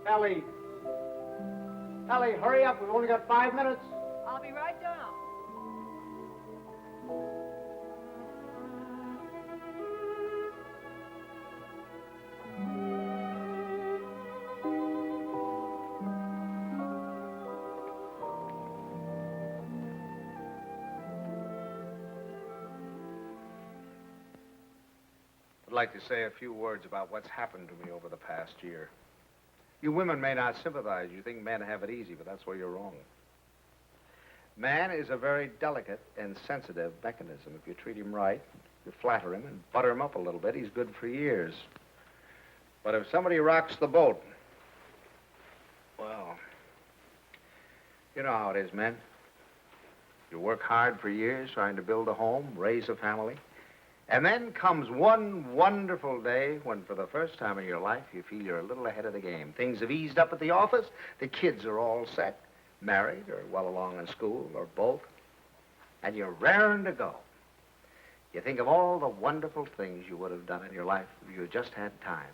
Ellie! Ellie, hurry up. We've only got 5 minutes. I'll be right down. I'd like to say a few words about what's happened to me over the past year. You women may not sympathize. You think men have it easy, but that's where you're wrong. Man is a very delicate and sensitive mechanism. If you treat him right, you flatter him and butter him up a little bit, he's good for years. But if somebody rocks the boat, well, you know how it is, men. You work hard for years trying to build a home, raise a family. And then comes one wonderful day when, for the first time in your life, you feel you're a little ahead of the game. Things have eased up at the office. The kids are all set, married or well along in school or both. And you're raring to go. You think of all the wonderful things you would have done in your life if you just had time.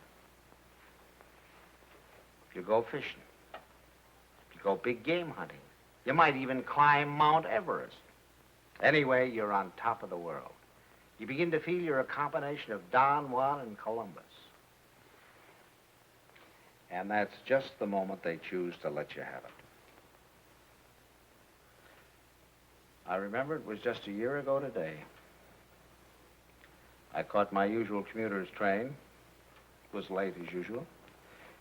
If you go fishing, if you go big game hunting, you might even climb Mount Everest. Anyway, you're on top of the world. You begin to feel you're a combination of Don Juan and Columbus. And that's just the moment they choose to let you have it. I remember it was just a year ago today. I caught my usual commuter's train. It was late as usual.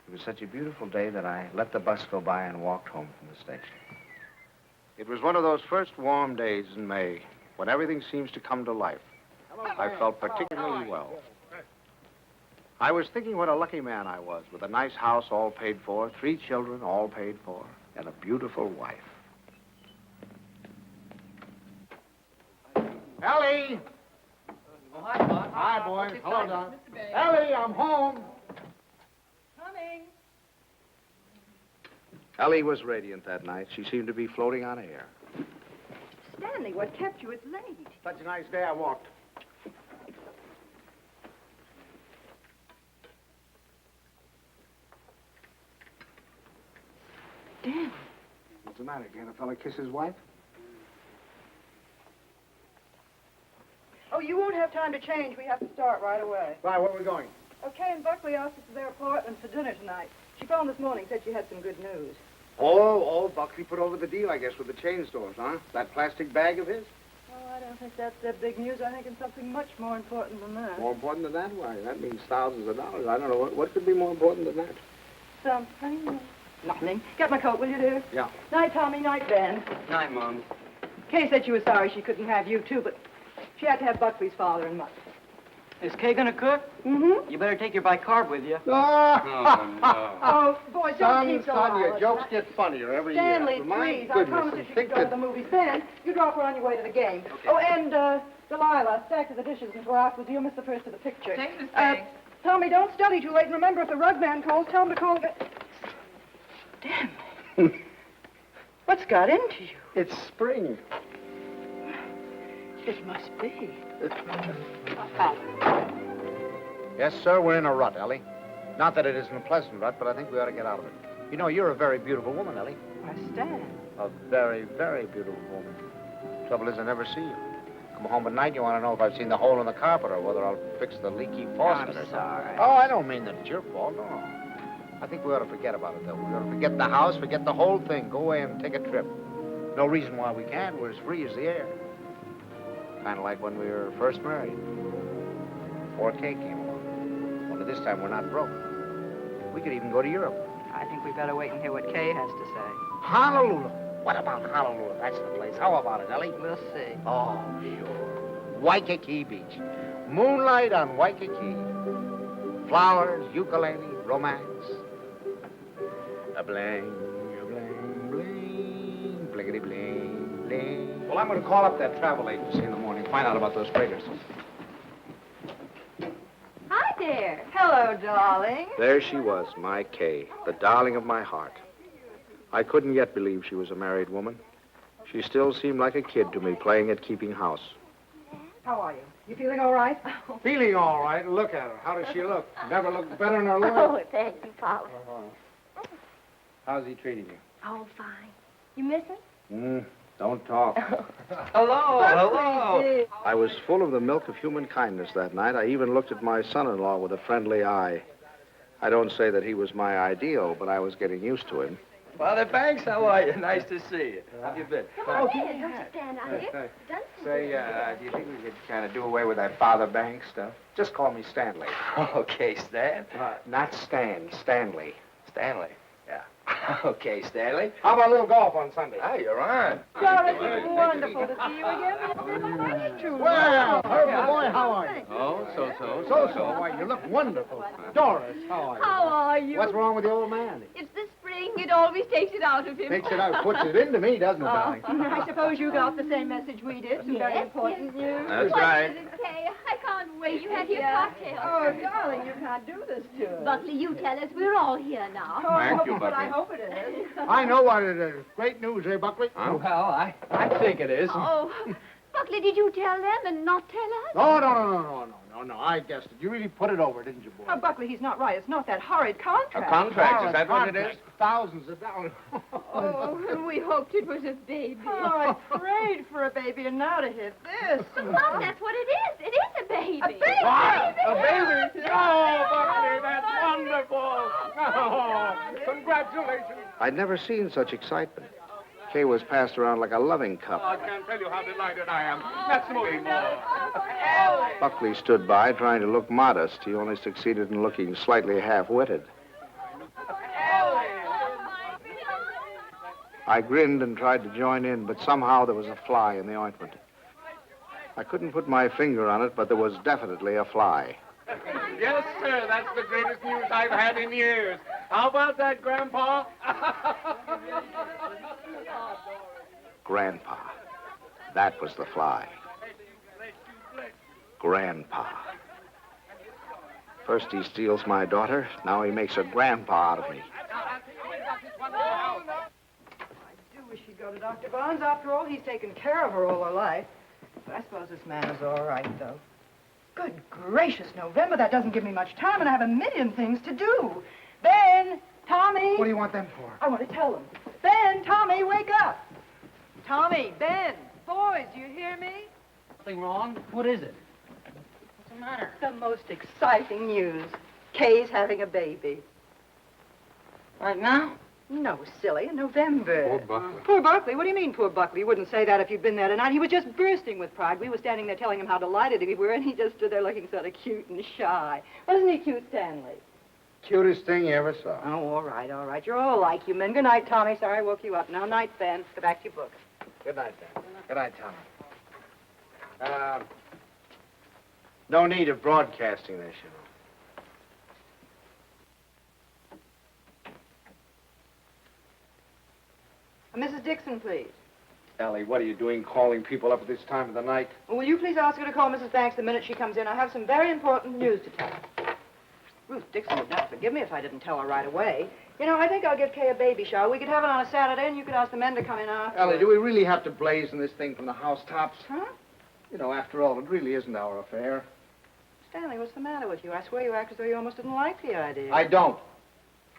It was such a beautiful day that I let the bus go by and walked home from the station. It was one of those first warm days in May when everything seems to come to life. I felt particularly well. I was thinking what a lucky man I was, with a nice house all paid for, 3 children all paid for, and a beautiful wife. Ellie! Oh, hi, Don. Hi, boys. Okay, Hello, sorry, Don. Mr. Bay. Ellie, I'm home. Coming. Ellie was radiant that night. She seemed to be floating on air. Stanley, what kept you? It's late. Such a nice day, I walked. Dan. What's the matter? Can't a fella kiss his wife? Oh, you won't have time to change. We have to start right away. Why, where are we going? Okay, and Buckley asked us to their apartment for dinner tonight. She phoned this morning, said she had some good news. Oh, Buckley put over the deal, I guess, with the chain stores, huh? That plastic bag of his? Oh, I don't think that's their big news. I think it's something much more important than that. More important than that? Why, that means thousands of dollars. I don't know. What could be more important than that? Something. Nothing. Get my coat, will you, dear? Yeah. Night, Tommy. Night, Ben. Night, Mom. Kay said she was sorry she couldn't have you, too, but she had to have Buckley's father and mother. Is Kay gonna cook? Mm-hmm. You better take your bicarb with you. Oh, no. Oh, boy, don't keep so your loud. jokes get funnier every Stanley, year. My please, I goodness, promise and if you think could go to that- the movies. Ben, you drop her on your way to the game. Okay. Oh, and, Delilah, stack to the dishes and go out with you. Miss the first of the picture. Thanks, Miss Bay. Tommy, don't study too late. And remember, if the rug man calls, tell him to call again. Damn. What's got into you? It's spring. It must be. Yes, sir, we're in a rut, Ellie. Not that it isn't a pleasant rut, but I think we ought to get out of it. You know, you're a very beautiful woman, Ellie. Why, Stan. A very, very beautiful woman. Trouble is, I never see you. Come home at night, you want to know if I've seen the hole in the carpet or whether I'll fix the leaky faucet or something. Sorry. Oh, I don't mean that it's your fault, no. I think we ought to forget about it, though. We ought to forget the house, forget the whole thing. Go away and take a trip. No reason why we can't. We're as free as the air. Kind of like when we were first married. Before Kay came along. Only this time we're not broke. We could even go to Europe. I think we better wait and hear what Kay has to say. Honolulu. What about Honolulu? That's the place. How about it, Ellie? We'll see. Oh, sure. Waikiki Beach. Moonlight on Waikiki. Flowers, ukulele, romance. A bling, bling, blinkety bling, bling. Well, I'm going to call up that travel agency in the morning, find out about those breakers. Hi there. Hello, darling. There she was, my Kay, the darling of my heart. I couldn't yet believe she was a married woman. She still seemed like a kid to me, playing at keeping house. How are you? You feeling all right? Feeling all right. Look at her. How does she look? Never looked better in her life. Oh, thank you, Father. How's he treating you? Oh, fine. You miss him? Don't talk. Hello. I was full of the milk of human kindness that night. I even looked at my son-in-law with a friendly eye. I don't say that he was my ideal, but I was getting used to him. Father Banks, how are you? Nice to see you. How have you been? Come on in. Don't you stand out here. Dunstan. Say, do you think we could kind of do away with that Father Banks stuff? Just call me Stanley. Okay, Stan. Not Stan, Stanley. Stanley. Yeah. Okay, Stanley. How about a little golf on Sunday? Oh, you're on. Doris, it's wonderful to see you again. It's true. Well, Herbie boy, how are you? Oh, so. Why, you look wonderful. Doris, how are you? How are you? What's wrong with the old man? It's the spring. It always takes it out of him. Takes it out, puts it into me, doesn't it, darling? I suppose you got the same message we did. Some very important news. That's What right. is it, Kay? I can't wait. You have your cocktail. Oh, darling, you can't do this to us. Buckley, you tell us. We're all here now. Thank you, But I Buckley. hope it is. I know what it is. Great news, eh, Buckley? Well, I think it is. Oh, Buckley, did you tell them and not tell us? No, I guessed it. You really put it over, didn't you, boy? Oh, Buckley, he's not right. It's not that horrid contract. A contract, is that what it is? Thousands of dollars. Oh, we hoped it was a baby. Oh, I prayed for a baby, and now to hit this. Well, that's what it is. It is a baby. A baby? What? A baby? Oh, Buckley, that's wonderful. Oh, congratulations. I'd never seen such excitement. Kay was passed around like a loving cup. I can't tell you how delighted I am. Let's move more. Buckley stood by, trying to look modest. He only succeeded in looking slightly half-witted. I grinned and tried to join in, but somehow there was a fly in the ointment. I couldn't put my finger on it, but there was definitely a fly. Yes, sir, that's the greatest news I've had in years. How about that, Grandpa? Grandpa. That was the fly. Grandpa. First he steals my daughter, now he makes a grandpa out of me. I do wish he'd go to Dr. Barnes. After all, he's taken care of her all her life. But I suppose this man is all right, though. Good gracious, November, that doesn't give me much time, and I have a million things to do. Ben, Tommy. What do you want them for? I want to tell them. Ben, Tommy, wake up. Tommy, Ben, boys, do you hear me? Something wrong? What is it? What's the matter? The most exciting news. Kay's having a baby. Right now? No, silly, in November. Poor Buckley. Poor Buckley? What do you mean, poor Buckley? You wouldn't say that if you'd been there tonight. He was just bursting with pride. We were standing there telling him how delighted we were, and he just stood there looking sort of cute and shy. Wasn't he cute, Stanley? Cutest thing you ever saw. Oh, all right, all right. You're all like you men. Good night, Tommy. Sorry I woke you up. Now, night, Ben. Go back to your book. Good night, Dan. Good night, Tommy. No need of broadcasting this, you know. Mrs. Dixon, please. Ellie, what are you doing calling people up at this time of the night? Will you please ask her to call Mrs. Banks the minute she comes in? I have some very important news to tell her. Ruth Dixon would not forgive me if I didn't tell her right away. You know, I think I'll give Kay a baby shower. We could have it on a Saturday, and you could ask the men to come in after. Ellie, do we really have to blazon this thing from the housetops? Huh? You know, after all, it really isn't our affair. Stanley, what's the matter with you? I swear you act as though you almost didn't like the idea. I don't.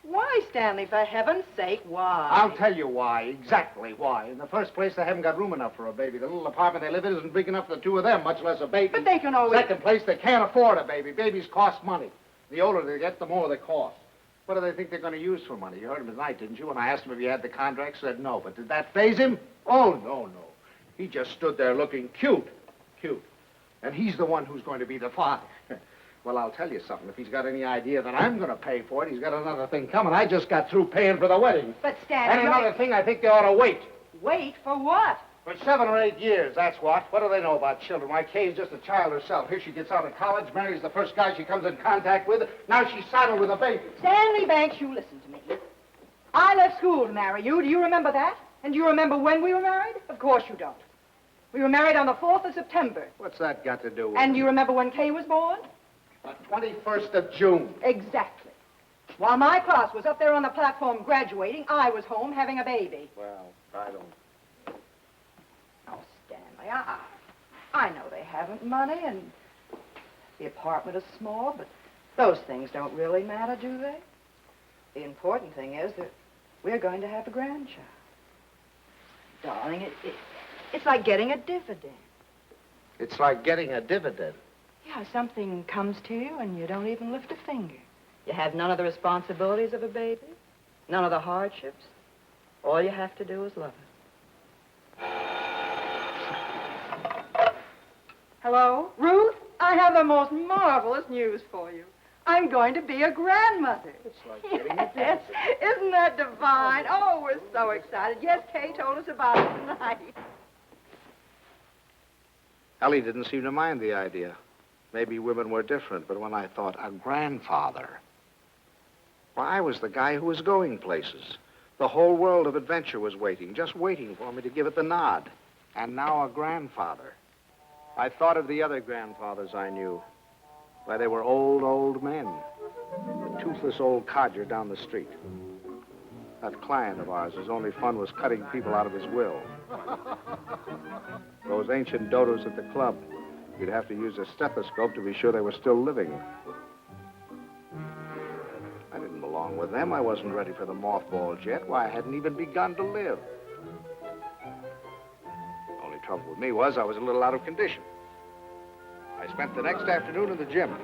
Why, Stanley, for heaven's sake, why? I'll tell you why, exactly why. In the first place, they haven't got room enough for a baby. The little apartment they live in isn't big enough for the two of them, much less a baby. But they can always... Second place, they can't afford a baby. Babies cost money. The older they get, the more they cost. What do they think they're going to use for money? You heard him tonight, didn't you? When I asked him if he had the contract, said no. But did that faze him? Oh, no. He just stood there looking cute. And he's the one who's going to be the father. Well, I'll tell you something. If he's got any idea that I'm going to pay for it, he's got another thing coming. I just got through paying for the wedding. But, Stanley... And another thing, I think they ought to wait. Wait for what? For 7 or 8 years, that's what. What do they know about children? Why, Kay's just a child herself. Here she gets out of college, marries the first guy she comes in contact with. Now she's saddled with a baby. Stanley Banks, you listen to me. I left school to marry you. Do you remember that? And do you remember when we were married? Of course you don't. We were married on the 4th of September. What's that got to do with And it? do you remember when Kay was born? The 21st of June. Exactly. While my class was up there on the platform graduating, I was home having a baby. Well, I don't... Oh, Stanley, I know they haven't money and the apartment is small, but those things don't really matter, do they? The important thing is that we're going to have a grandchild. Darling, it's like getting a dividend. It's like getting a dividend. Yeah, something comes to you and you don't even lift a finger. You have none of the responsibilities of a baby, none of the hardships. All you have to do is love it. Hello? Ruth, I have the most marvelous news for you. I'm going to be a grandmother. It's like getting a Yes, isn't that divine? Oh, we're so excited. Yes, Kay told us about it tonight. Ellie didn't seem to mind the idea. Maybe women were different, but when I thought a grandfather, why, I was the guy who was going places. The whole world of adventure was waiting, just waiting for me to give it the nod. And now a grandfather. I thought of the other grandfathers I knew. Why, they were old men. The toothless old codger down the street. That client of ours, whose only fun was cutting people out of his will. Those ancient dodos at the club. You'd have to use a stethoscope to be sure they were still living. I didn't belong with them. I wasn't ready for the mothballs yet. Why, I hadn't even begun to live. Only trouble with me was I was a little out of condition. I spent the next afternoon in the gym.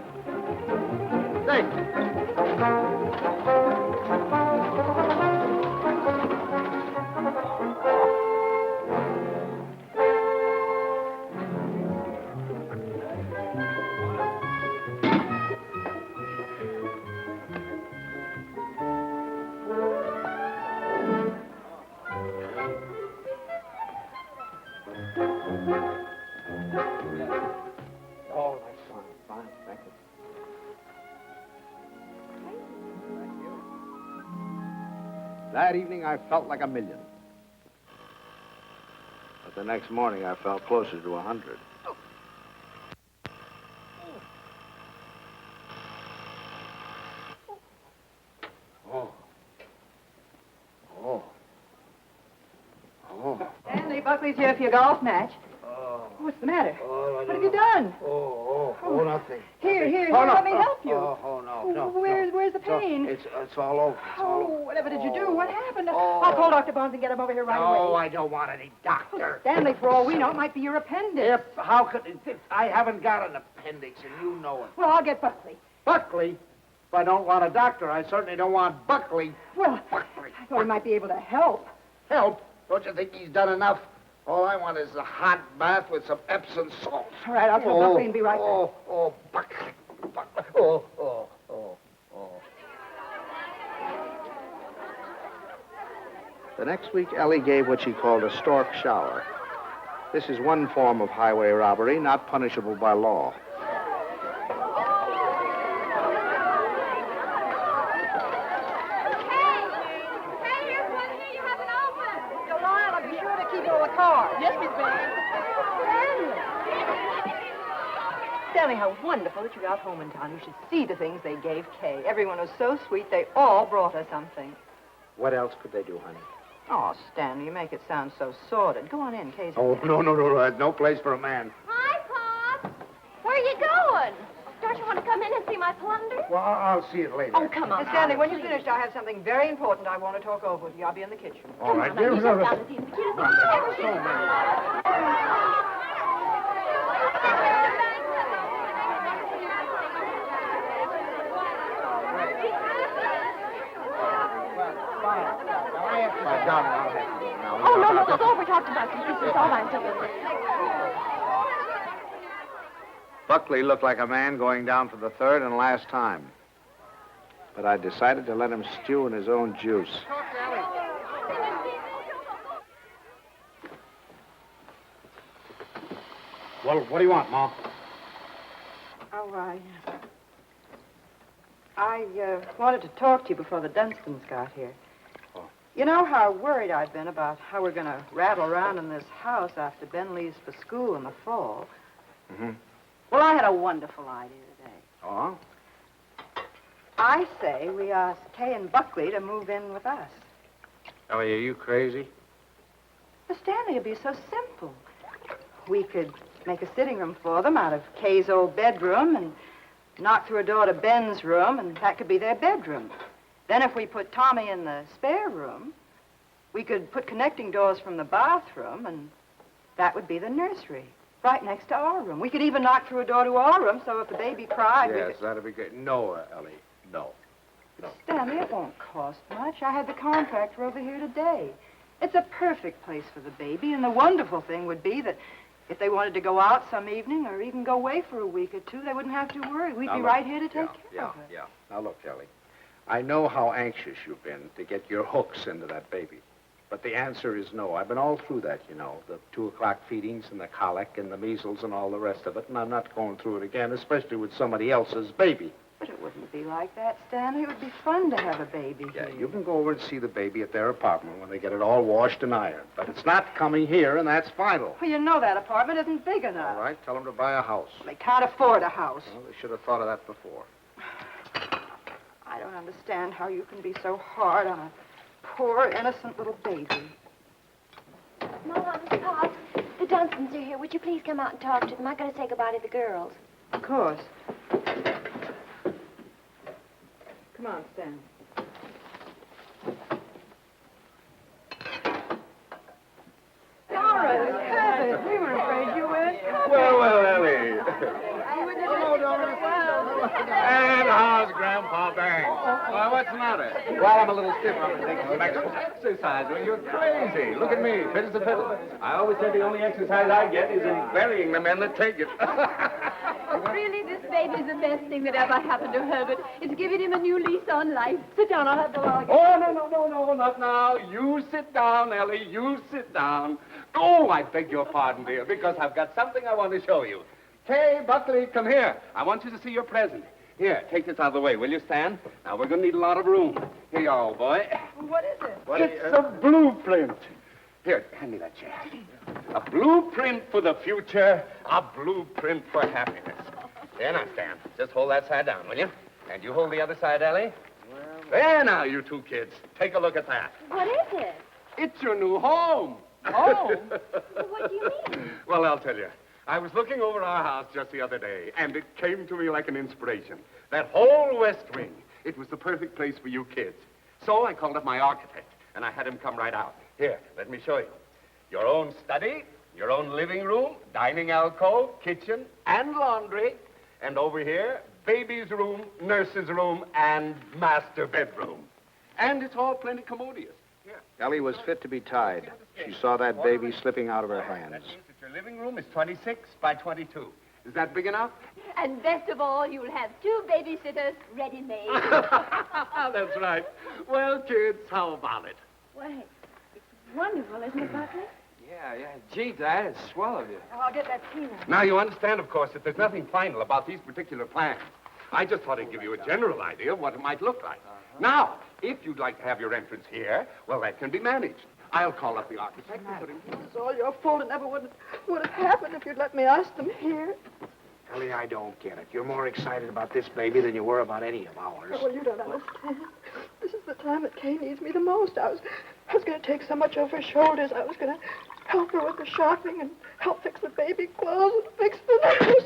Oh, that's fine, thank you. That evening, I felt like $1 million. But the next morning, I felt closer to 100. Stanley, Buckley's here for your golf match. What's the matter? What have you done? Nothing. Here, no, let me help you. No. Where's the pain? It's all over. Whatever did you do? What happened? I'll call Dr. Bones and get him over here right No, away. I don't want any doctor. Stanley, for all we know, it might be your appendix. How could it? I haven't got an appendix, and you know it. Well, I'll get Buckley. Buckley? If I don't want a doctor, I certainly don't want Buckley. Well, Buckley. I thought he might be able to help. Help? Don't you think he's done enough? All I want is a hot bath with some Epsom salts. All right, I'll tell Buckley and be right back. Buckley. The next week, Ellie gave what she called a stork shower. This is one form of highway robbery not punishable by law. Hey, here's one here you haven't opened. Delilah, be sure to keep all the cards. Yes, Miss Bennett. Stanley, how wonderful that you got home in time. You should see the things they gave Kay. Everyone was so sweet, they all brought her something. What else could they do, honey? Oh, Stanley, you make it sound so sordid. Go on in, Kay's. Oh, no. There's no place for a man. Hi, Pop. Where are you going? Don't you want to come in and see my plunder? Well, I'll see it later. Oh, come on. Miss Stanley, when you're finished, I have something very important I want to talk over with you. I'll be in the kitchen. All right, Come on, dear. you sit down and see the cutest thing you've ever seen. Oh, no, it's all we talked about. This is all I'm doing. Buckley looked like a man going down for the third and last time. But I decided to let him stew in his own juice. Well, what do you want, Ma? Oh, I wanted to talk to you before the Dunstans got here. Oh. You know how worried I've been about how we're going to rattle around in this house after Ben leaves for school in the fall. Mm-hmm. Well, I had a wonderful idea today. Oh? I say we ask Kay and Buckley to move in with us. Ellie, are you crazy? The Stanley would be so simple. We could make a sitting room for them out of Kay's old bedroom and knock through a door to Ben's room, and that could be their bedroom. Then if we put Tommy in the spare room, we could put connecting doors from the bathroom, and that would be the nursery, right next to our room. We could even knock through a door to our room, so if the baby cried, we Yes, could... that'd be good. No, Ellie, no. Stanley, it won't cost much. I had the contractor over here today. It's a perfect place for the baby, and the wonderful thing would be that if they wanted to go out some evening or even go away for a week or two, they wouldn't have to worry. We'd Now, be look, right here to take care of her. Yeah. Now, look, Ellie, I know how anxious you've been to get your hooks into that baby. But the answer is no. I've been all through that, you know, the 2 o'clock feedings and the colic and the measles and all the rest of it, and I'm not going through it again, especially with somebody else's baby. But it wouldn't be like that, Stanley. It would be fun to have a baby Yeah, here. you can go over and see the baby at their apartment when they get it all washed and ironed. But it's not coming here, and that's final. Well, you know that apartment isn't big enough. All right, tell them to buy a house. They can't afford a house. Well, they should have thought of that before. I don't understand how you can be so hard on a poor, innocent little baby. Mama, Pop, the Dunstans are here. Would you please come out and talk to them? I gotta say goodbye to the girls. Of course. Come on, Stan. Doris, Herbert, we were afraid you weren't coming. Well, Ellie. And how's Grandpa Bang? Why, what's the matter? Well, I'm a little stiff. I'm taking Some exercise. Well, you're crazy. Look at me, fit as a fiddle. I always said the only exercise I get is in burying the men that take it. Really, this baby's the best thing that ever happened to Herbert. It's given him a new lease on life. Sit down, I'll have the log. Oh, no, not now. You sit down, Ellie. You sit down. Oh, I beg your pardon, dear, because I've got something I want to show you. Kay, Buckley, come here. I want you to see your present. Here, take this out of the way, will you, Stan? Now, we're going to need a lot of room. Here you are, old boy. What is it? It's a blueprint. Here, hand me that chair. A blueprint for the future, a blueprint for happiness. There now, Stan. Just hold that side down, will you? And you hold the other side, Ellie. There now, you 2 kids. Take a look at that. What is it? It's your new home. Home? What do you mean? Well, I'll tell you. I was looking over our house just the other day, and it came to me like an inspiration. That whole west wing, it was the perfect place for you kids. So I called up my architect, and I had him come right out. Here, let me show you. Your own study, your own living room, dining alcove, kitchen, and laundry. And over here, baby's room, nurse's room, and master bedroom. And it's all plenty commodious. Here. Ellie was fit to be tied. She saw that baby slipping out of her hands. That means that your living room is 26 by 22. Is that big enough? And best of all, you'll have 2 babysitters ready-made. That's right. Well, kids, how about it? Why, it's wonderful, isn't it, Buckley? Yeah. Gee, Dad, it's swell of you. Oh, I'll get that tea. Now, you understand, of course, that there's nothing final about these particular plans. I just thought I'd give you a general idea of what it might look like. Now, if you'd like to have your entrance here, well, that can be managed. I'll call up the architect and put him... It's all your fault. It never would have happened if you'd let me ask them here. Ellie, I don't get it. You're more excited about this baby than you were about any of ours. Well, you don't understand. This is the time that Kay needs me the most. I was going to take so much off her shoulders. I was going to help her with the shopping and help fix the baby clothes and fix the nurse.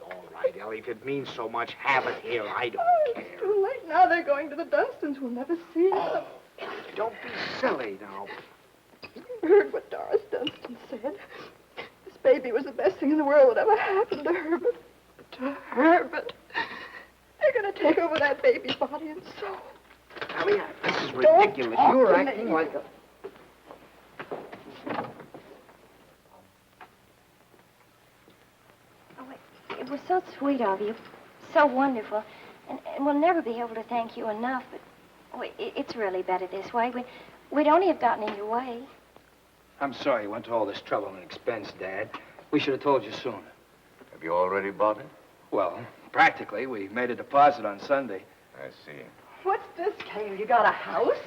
All right, Ellie. If it means so much, have it here. I don't Oh, care. it's too late now. They're going to the Dunstans. We'll never see them. Don't be silly now. You heard what Doris Dunstan said. This baby was the best thing in the world that ever happened to Herbert. To Herbert. They're going to take over that baby's body and soul. Ellie, this is Don't ridiculous. talk You're to acting me. like a... It was so sweet of you, so wonderful, and we'll never be able to thank you enough, but it's really better this way. We'd only have gotten in your way. I'm sorry you went to all this trouble and expense, Dad. We should have told you sooner. Have you already bought it? Well, practically. We made a deposit on Sunday. I see. What's this, Kay? You got a house?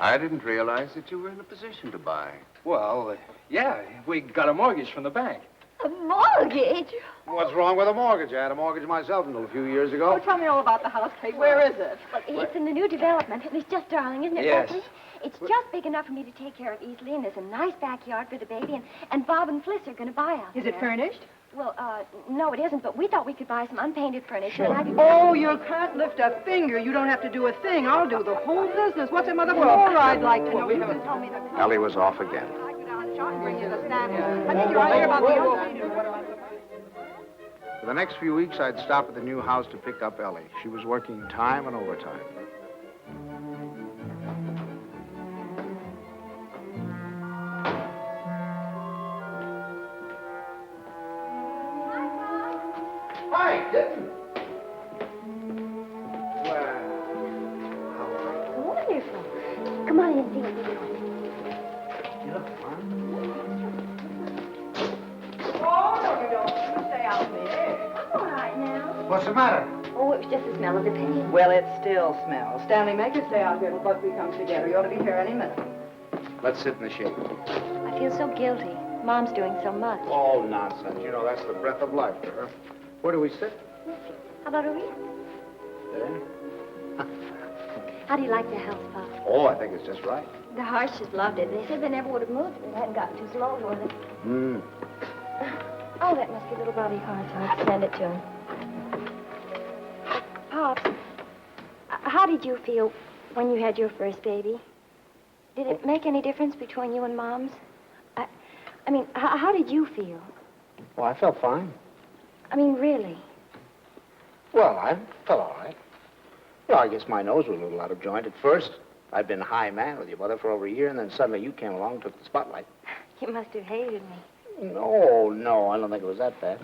I didn't realize that you were in a position to buy. Well, yeah, we got a mortgage from the bank. A mortgage? What's wrong with a mortgage? I had a mortgage myself until a few years ago. Oh, tell me all about the house, Kay. Where is it? Well, it's in the new development, and it's just darling, isn't it, Yes. Buckley? It's just big enough for me to take care of easily, and there's a nice backyard for the baby, and Bob and Fliss are going to buy out Is there. it furnished? Well, no, it isn't, but we thought we could buy some unpainted furniture, and I could... Oh, you can't lift a finger. You don't have to do a thing. I'll do the whole business. What's it, Mother? More I'd like to know. You can tell me the... Ellie was off again. I go down and shop and bring you the samples. I think you're right here about the unpainted. For the next few weeks, I'd stop at the new house to pick up Ellie. She was working time and overtime. Hi, kitten. Well, how are you? Wonderful. Come on in and see what we're doing. You look fine. Oh, no, you don't. You stay out in the air. I'm all right now. What's the matter? Oh, it was just the smell of the paint. Well, it still smells. Stanley, make her stay out here till Buckley comes together. You ought to be here any minute. Let's sit in the shade. I feel so guilty. Mom's doing so much. Oh, nonsense. You know, that's the breath of life to her. Where do we sit? How about over here? There. How do you like the house, Pop? Oh, I think it's just right. The Harshes loved it. They said they never would have moved if it hadn't gotten too small for them. Hmm. Oh, that must be little Bobby Hart's. I'll send it to him. Pops, how did you feel when you had your first baby? Did it make any difference between you and Mom's? I mean, how did you feel? Well, I felt fine. I mean, really? Well, I felt all right. Well, I guess my nose was a little out of joint at first. I'd been high man with your mother for over a year, and then suddenly you came along and took the spotlight. You must have hated me. No, I don't think it was that bad.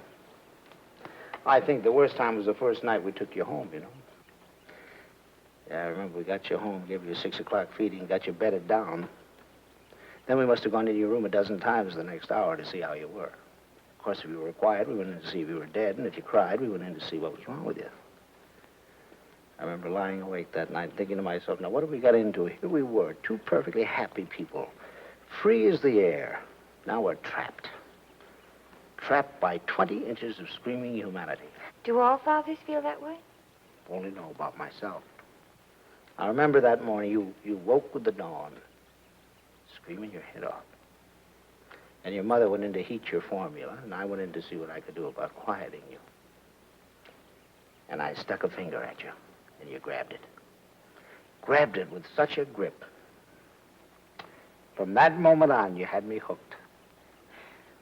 I think the worst time was the first night we took you home, you know. Yeah, I remember we got you home, gave you a 6 o'clock feeding, got you bedded down. Then we must have gone into your room a dozen times the next hour to see how you were. Of course, if you were quiet, we went in to see if you were dead, and if you cried, we went in to see what was wrong with you. I remember lying awake that night thinking to myself, now what have we got into? Here we were, two perfectly happy people, free as the air. Now we're trapped. Trapped by 20 inches of screaming humanity. Do all fathers feel that way? Only know about myself. I remember that morning you woke with the dawn, screaming your head off. And your mother went in to heat your formula, and I went in to see what I could do about quieting you. And I stuck a finger at you, and you grabbed it. Grabbed it with such a grip. From that moment on, you had me hooked.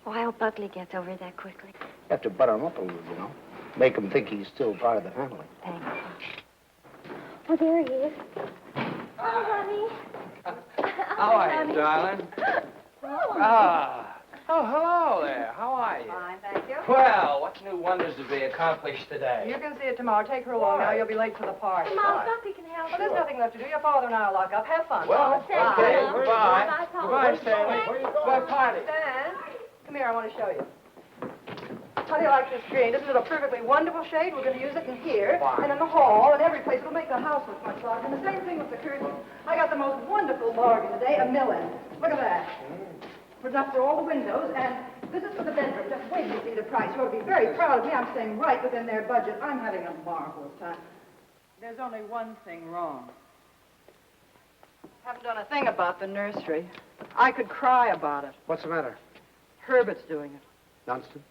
Oh, I hope Buckley gets over it that quickly. You have to butter him up a little, you know. Make him think he's still part of the family. Thanks. Oh, there he is. Oh, honey. How are you, darling? Oh, hello there. How are you? Fine, thank you. Well, what new wonders did we accomplish today? You can see it tomorrow. Take her along now. You'll be late for the party. Mom, Buckley can help Well, there's nothing left to do. Your father and I will lock up. Have fun. Well, Bye. okay, Mom. goodbye. Bye, Paul. Goodbye, Stanley. Good party. Stan, come here. I want to show you. How do you like this screen? Isn't it a perfectly wonderful shade? We're going to use it in here, and in the hall, and every place. It'll make the house look much larger. And the same thing with the curtains. I got the most wonderful bargain today, a million. Look at that. It's enough for all the windows, and this is for the bedroom. Just wait till you see the price. You ought to be very proud of me. I'm staying right within their budget. I'm having a marvelous time. There's only one thing wrong. Haven't done a thing about the nursery. I could cry about it. What's the matter? Herbert's doing it. Dunstan?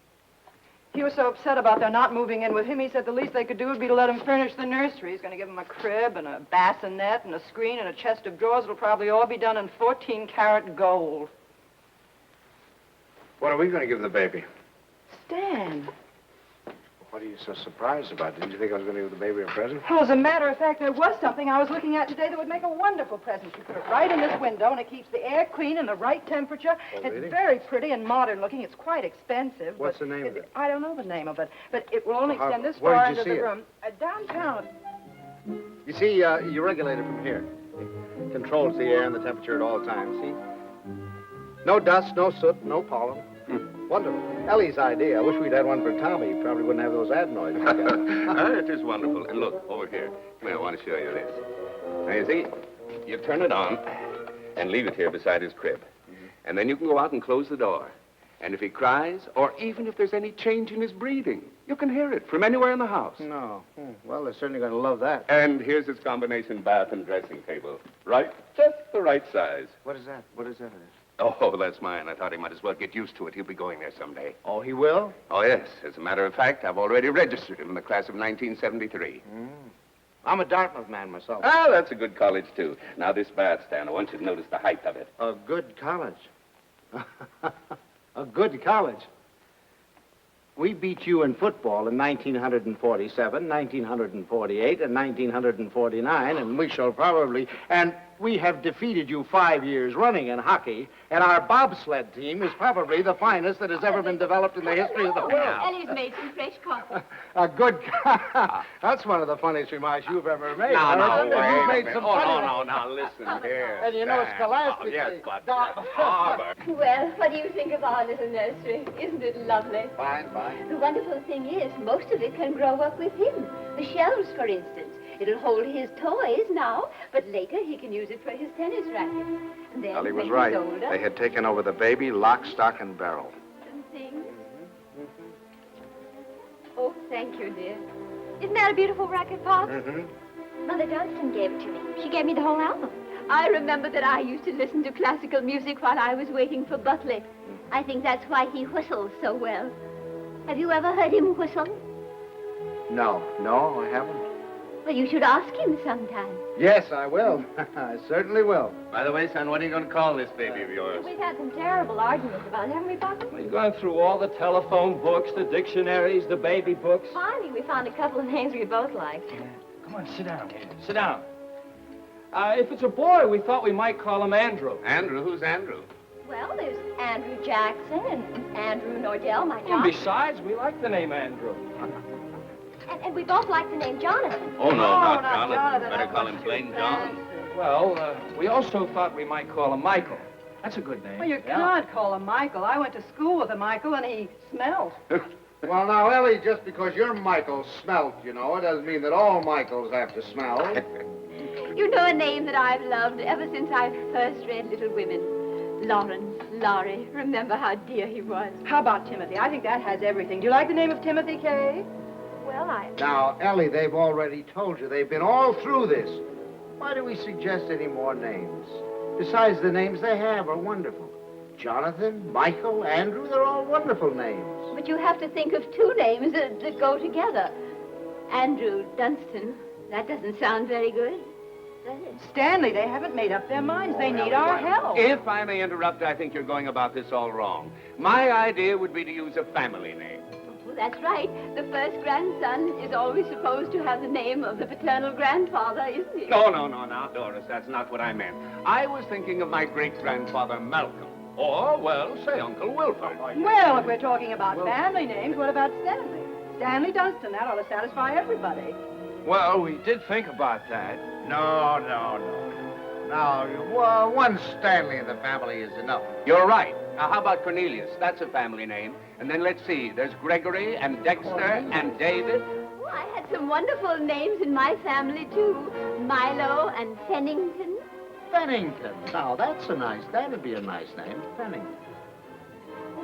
He was so upset about their not moving in with him, he said the least they could do would be to let him furnish the nursery. He's going to give him a crib and a bassinet and a screen and a chest of drawers. It'll probably all be done in 14-karat gold. What are we going to give the baby? Stan. What are you so surprised about? Didn't you think I was going to give the baby a present? Well, as a matter of fact, there was something I was looking at today that would make a wonderful present. You put it right in this window, and it keeps the air clean and the right temperature. Oh, It's really? very pretty and modern looking. It's quite expensive. What's but the name of it? I don't know the name of it, but it will only Well, extend this where far did you into see the it? room. Downtown. You see, you regulate it from here. It controls the air and the temperature at all times, see? No dust, no soot, no pollen. Wonderful. Ellie's idea. I wish we'd had one for Tommy. He probably wouldn't have those adenoids. It is wonderful. And look, over here. Come here, I want to show you this. Now, you see, you turn it on and leave it here beside his crib. And then you can go out and close the door. And if he cries, or even if there's any change in his breathing, you can hear it from anywhere in the house. No. Well, they're certainly going to love that. And here's his combination bath and dressing table. Right? Just the right size. What is that? What is that? Oh, that's mine. I thought he might as well get used to it. He'll be going there someday. Oh, he will? Oh, yes. As a matter of fact, I've already registered him in the class of 1973. I'm a Dartmouth man myself. Ah, that's a good college, too. Now, this bath stand, I want you to notice the height of it. A good college. A good college. We beat you in football in 1947, 1948, and 1949, and we shall probably... And we have defeated you 5 years running in hockey, and our bobsled team is probably the finest that has ever been developed in the history of the world. Ellie's made some fresh coffee. A good... That's one of the funniest remarks you've ever made. No, You've wait. made some Oh, funny... no, listen here. And you know, scholastically... Oh, yes, but... Well, what do you think of our little nursery? Isn't it lovely? Fine, fine. The wonderful thing is, most of it can grow up with him. The shelves, for instance. It'll hold his toys now, but later he can use it for his tennis racket. And then, Well, he was when right. he's older, They had taken over the baby, lock, stock, and barrel. and things. Oh, thank you, dear. Isn't that a beautiful racket, Pop? Mother Dunstan gave it to me. She gave me the whole album. I remember that I used to listen to classical music while I was waiting for Buckley. I think that's why he whistles so well. Have you ever heard him whistle? No, I haven't. Well, you should ask him sometime. Yes, I will. I certainly will. By the way, son, what are you going to call this baby of yours? We've had some terrible arguments about it, haven't we, Buck? We've gone through all the telephone books, the dictionaries, the baby books. Finally, we found a couple of names we both liked. Come on, sit down here. Sit down. If it's a boy, we thought we might call him Andrew. Andrew? Who's Andrew? Well, there's Andrew Jackson and Andrew Nordell, my And John. besides, we like the name Andrew. And we both like the name Jonathan. Oh, no, not not Jonathan. Better That's call much him too plain John. fancy. Well, we also thought we might call him Michael. That's a good name. Well, you can't call him Michael. I went to school with a Michael, and he smelled. Well, now, Ellie, just because your Michael smelt, you know, it doesn't mean that all Michaels have to smell. You know a name that I've loved ever since I first read Little Women. Lawrence, Laurie. Remember how dear he was. How about Timothy? I think that has everything. Do you like the name of Timothy, Kay? Well, Now, Ellie, they've already told you. They've been all through this. Why do we suggest any more names? Besides, the names they have are wonderful. Jonathan, Michael, Andrew, they're all wonderful names. But you have to think of two names that go together. Andrew Dunstan. That doesn't sound very good, does it? Stanley, they haven't made up their minds. They need our help. If I may interrupt, I think you're going about this all wrong. My idea would be to use a family name. Well, that's right. The first grandson is always supposed to have the name of the paternal grandfather, isn't he? No, now, Doris, that's not what I meant. I was thinking of my great-grandfather Malcolm. Or, well, say Uncle Wilford. Well, if we're talking about family names, what about Stanley? Stanley Dunstan. That ought to satisfy everybody. Well, we did think about that. No. Well, one Stanley in the family is enough. You're right. Now, how about Cornelius? That's a family name. And then let's see. There's Gregory and Dexter and David. Oh, I had some wonderful names in my family, too. Milo and Pennington. Bennington. Now, that'd be a nice name, Bennington.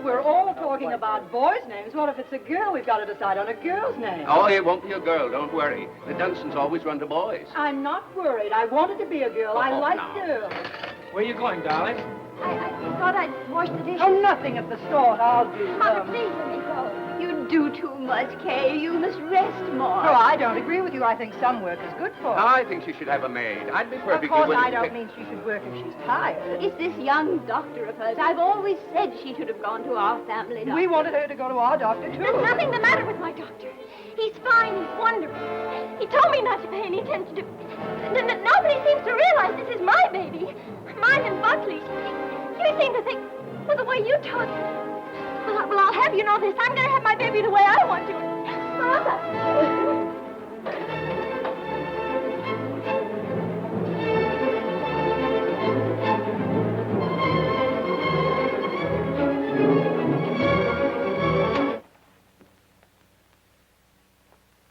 We're all talking about boys' names. What if it's a girl? We've got to decide on a girl's name. Oh, it won't be a girl. Don't worry. The Dunstans always run to boys. I'm not worried. I wanted to be a girl. I Oh, like no. girls. Where you going, darling? I thought I'd wash the dishes. Oh, nothing at the store. I'll do Mother, them. please let me go. You do too much, Kay. You must rest more. No, I don't agree with you. I think some work is good for her. I think she should have a maid. I'd be Of perfectly course, willing I to don't pick- mean she should work if she's tired. It's this young doctor of hers. I've always said she should have gone to our family doctor. We wanted her to go to our doctor, too. There's nothing the matter with my doctor. He's fine. He's wonderful. He told me not to pay any attention to... Nobody seems to realize this is my baby. Mine and Buckley's. You seem to think, well, the way you talk... Well, I'll have you know this. I'm going to have my baby the way I want to. Mama.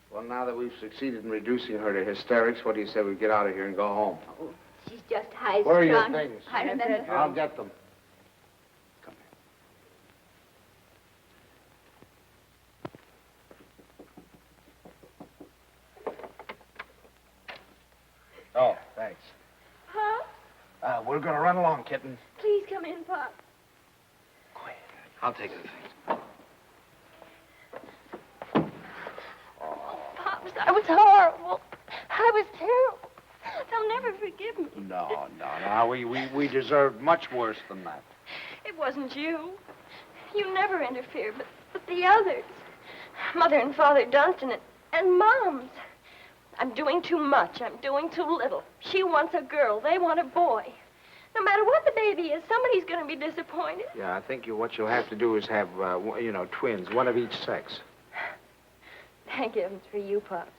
Well, now that we've succeeded in reducing her to hysterics, what do you say we get out of here and go home? Oh, she's just high-strung. Where are your things? I remember. I'll get them. Come here. Oh, thanks. Pop, We're going to run along, kitten. please come in, Pop. Quiet. I'll take the things. Pops, I was horrible. I was terrible. They'll never forgive me. No. We deserved much worse than that. It wasn't you. You never interfered, but the others. Mother and Father Dunstan and Moms. I'm doing too much. I'm doing too little. She wants a girl. They want a boy. No matter what the baby is, somebody's going to be disappointed. Yeah, I think what you'll have to do is have, twins, one of each sex. Thank heavens for you, Pops.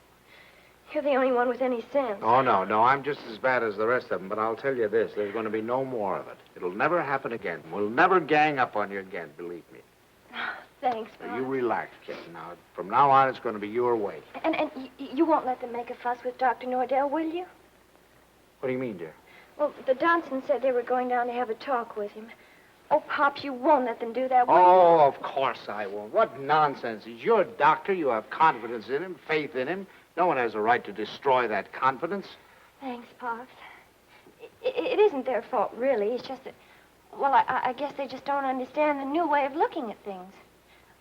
You're the only one with any sense. Oh, no, I'm just as bad as the rest of them, but I'll tell you this, there's going to be no more of it. It'll never happen again. We'll never gang up on you again, believe me. Thanks, So Pops. you relax, kitten. Now, from now on, it's going to be your way. And you won't let them make a fuss with Dr. Nordell, will you? What do you mean, dear? Well, the Dunstans said they were going down to have a talk with him. Oh, Pops, you won't let them do that, will you? Oh, of course I won't. What nonsense. He's your doctor. You have confidence in him, faith in him. No one has a right to destroy that confidence. Thanks, Pops. It isn't their fault, really. It's just that, well, I guess they just don't understand the new way of looking at things.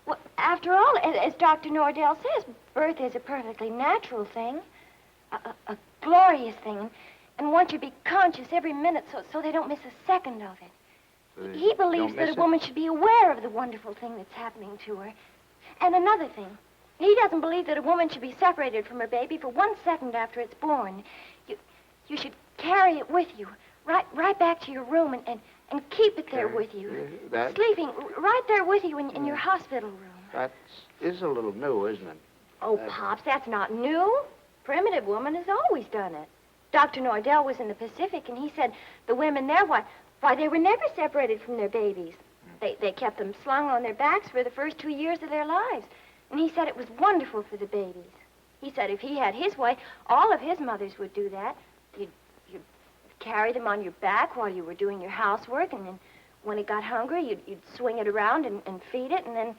Well, after all, as Dr. Nordell says, birth is a perfectly natural thing, a glorious thing, and one should be conscious every minute so they don't miss a second of it. So they He believes don't that miss a woman should be aware of the wonderful thing that's happening to her. And another thing, he doesn't believe that a woman should be separated from her baby for 1 second after it's born. You should carry it with you, right back to your room and keep it there with you. That Sleeping right there with you in your hospital room. is a little new, isn't it? Oh, Pops, that's not new. Primitive woman has always done it. Dr. Nordell was in the Pacific, and he said the women there, why, they were never separated from their babies. They kept them slung on their backs for the first 2 years of their lives. And he said it was wonderful for the babies. He said if he had his way, all of his mothers would do that. You'd carry them on your back while you were doing your housework, and then when it got hungry, you'd swing it around and feed it, and then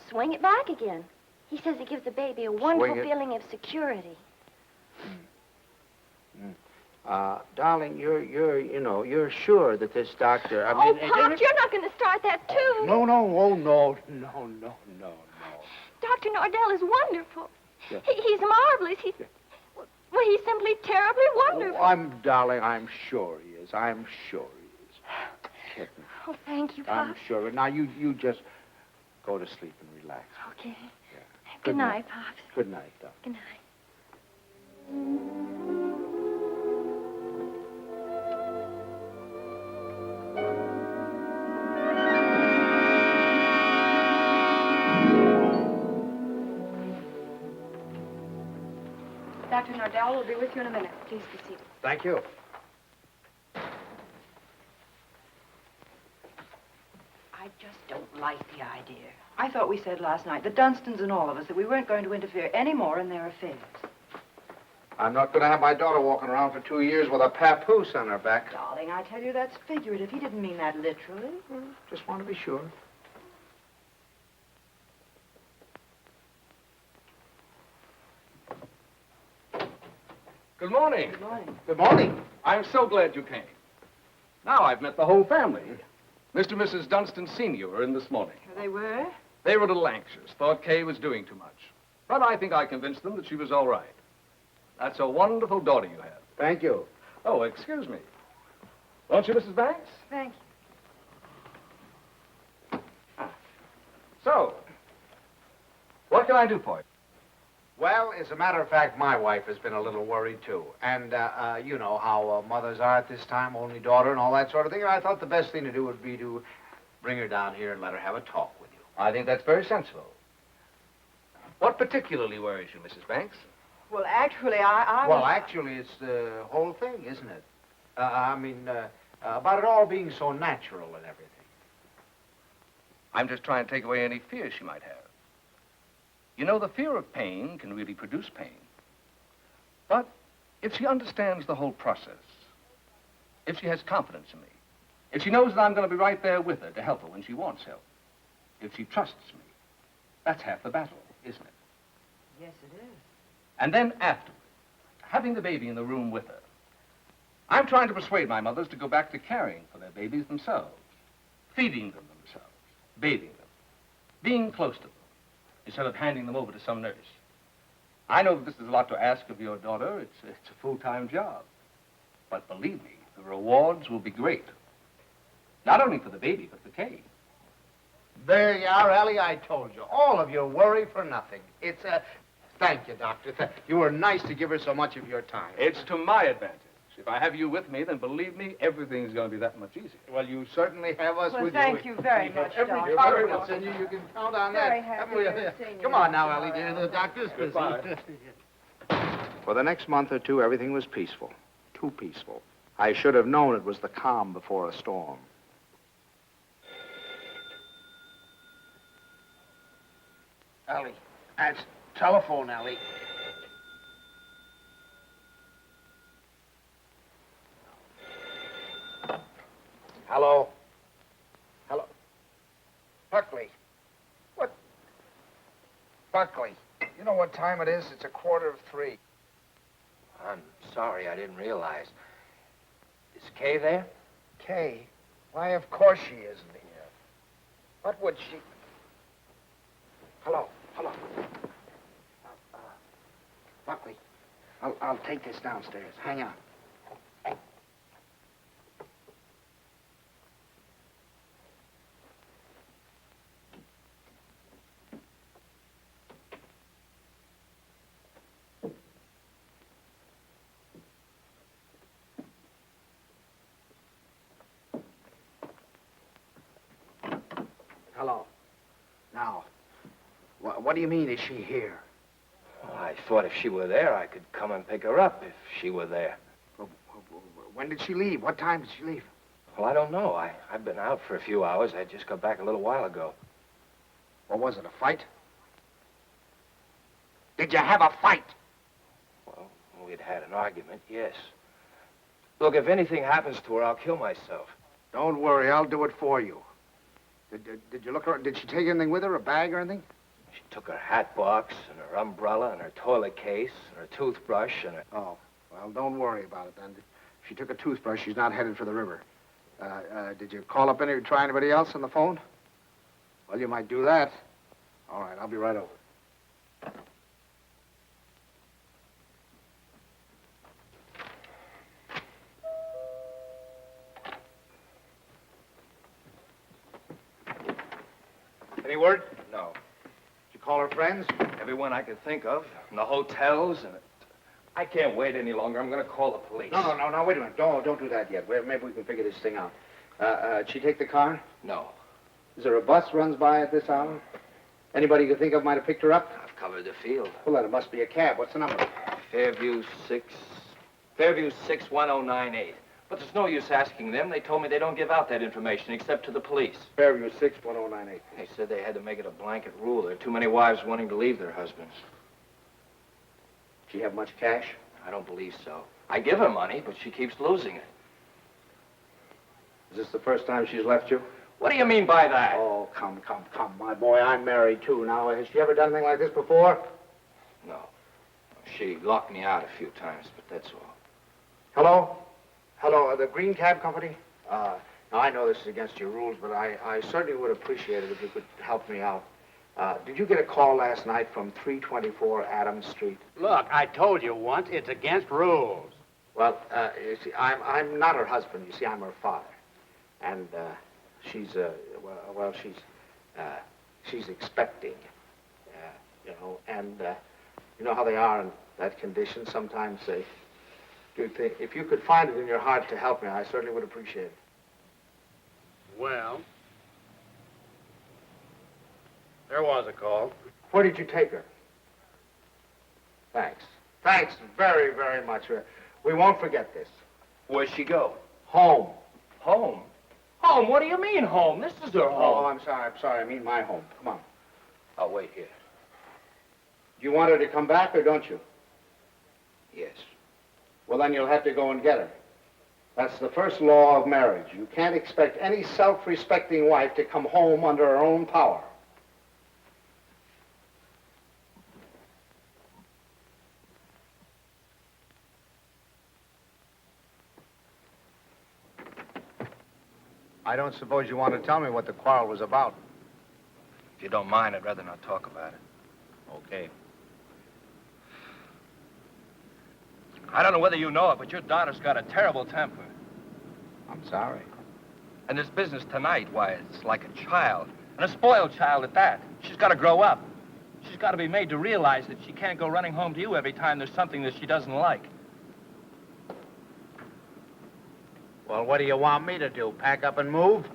swing it back again. He says it gives the baby a wonderful feeling of security. Darling, you're sure that this doctor... Pops, you're not going to start that, too. No. Oh, no. Dr. Nordell is wonderful. Yeah. He's marvelous. Well, he's simply terribly wonderful. Darling, I'm sure he is. I'm sure he is. Kitten, Oh, thank you, Pops. I'm sure. Now, you just go to sleep and relax. Okay. Yeah. Good night, Pops. Good night, darling. Good night. Dr. Nordell will be with you in a minute. Please be seated. Thank you. I just don't like the idea. I thought we said last night, the Dunstans and all of us, that we weren't going to interfere any more in their affairs. I'm not going to have my daughter walking around for 2 years with a papoose on her back. Darling, I tell you, that's figurative. He didn't mean that literally. Just want to be sure. Good morning. Good morning. Good morning. I'm so glad you came. Now I've met the whole family. Mr. and Mrs. Dunstan Sr. are in this morning. Here they were. They were a little anxious, thought Kay was doing too much. But I think I convinced them that she was all right. That's a wonderful daughter you have. Thank you. Oh, excuse me. Won't you, Mrs. Banks? Thank you. So, what can I do for you? Well, as a matter of fact, my wife has been a little worried, too. And, you know how mothers are at this time, only daughter and all that sort of thing. And I thought the best thing to do would be to bring her down here and let her have a talk with you. I think that's very sensible. What particularly worries you, Mrs. Banks? Well, actually, I Well, was... actually, it's the whole thing, isn't it? About it all being so natural and everything. I'm just trying to take away any fear she might have. You know, the fear of pain can really produce pain. But if she understands the whole process, if she has confidence in me, if she knows that I'm going to be right there with her to help her when she wants help, if she trusts me, that's half the battle, isn't it? Yes, it is. And then afterward, having the baby in the room with her, I'm trying to persuade my mothers to go back to caring for their babies themselves, feeding them themselves, bathing them, being close to them, instead of handing them over to some nurse. I know that this is a lot to ask of your daughter. It's a full-time job. But believe me, the rewards will be great. Not only for the baby, but for Kay. There you are, Ellie. I told you. All of your worry for nothing. It's a... Thank you, Doctor. You were nice to give her so much of your time. It's to my advantage. If I have you with me, then believe me, everything's going to be that much easier. Well, you certainly have us Well, with thank you. you very much, Every Doctor. confidence in you, you can count on Very that. happy Haven't we? to have seen you. Come on now, Ellie, dear. The doctor's busy. Goodbye. For the next month or two, everything was peaceful. Too peaceful. I should have known it was the calm before a storm. Ellie, that's telephone, Ellie. Hello? Hello? Buckley. What? Buckley, you know what time it is? It's 2:45. I'm sorry, I didn't realize. Is Kay there? Kay? Why, of course she isn't here. What would she... Hello? Buckley, I'll take this downstairs. Hang on. Hello. Now, what do you mean, is she here? Well, I thought if she were there, I could come and pick her up if she were there. When did she leave? What time did she leave? Well, I don't know. I've been out for a few hours. I just got back a little while ago. What was it, a fight? Did you have a fight? Well, we'd had an argument, yes. Look, if anything happens to her, I'll kill myself. Don't worry, I'll do it for you. Did you look around? Did she take anything with her, a bag or anything? She took her hat box and her umbrella and her toilet case and her toothbrush and her... Oh, well, don't worry about it then. If she took a toothbrush, she's not headed for the river. Did you call up try anybody else on the phone? Well, you might do that. All right, I'll be right over. Any word? No. Did you call her friends? Everyone I could think of. And the hotels and... I can't wait any longer. I'm going to call the police. No, wait a minute. Don't do that yet. Maybe we can figure this thing out. Did she take the car? No. Is there a bus runs by at this hour? Anybody you can think of might have picked her up? I've covered the field. Well, then it must be a cab. What's the number? Fairview 61098. But there's no use asking them. They told me they don't give out that information except to the police. Fairview 61098. They said they had to make it a blanket rule. There are too many wives wanting to leave their husbands. Did she have much cash? I don't believe so. I give her money, but she keeps losing it. Is this the first time she's left you? What do you mean by that? Oh, come, my boy. I'm married, too. Now, has she ever done anything like this before? No. She locked me out a few times, but that's all. Hello, the Green Cab Company? Now, I know this is against your rules, but I certainly would appreciate it if you could help me out. Did you get a call last night from 324 Adams Street? Look, I told you once, it's against rules. Well, you see, I'm not her husband. You see, I'm her father. And she's she's expecting, and you know how they are in that condition. Sometimes they do think. If you could find it in your heart to help me, I certainly would appreciate it. Well, there was a call. Where did you take her? Thanks. Thanks very, very much. We won't forget this. Where'd she go? Home. Home? Home? What do you mean, home? This is her Oh, home. I'm sorry. I mean my home. Come on. I'll wait here. Do you want her to come back or don't you? Yes. Well, then you'll have to go and get her. That's the first law of marriage. You can't expect any self-respecting wife to come home under her own power. I don't suppose you want to tell me what the quarrel was about. If you don't mind, I'd rather not talk about it. Okay. I don't know whether you know it, but your daughter's got a terrible temper. I'm sorry. And this business tonight, why, it's like a child. And a spoiled child at that. She's got to grow up. She's got to be made to realize that she can't go running home to you every time there's something that she doesn't like. Well, what do you want me to do? Pack up and move?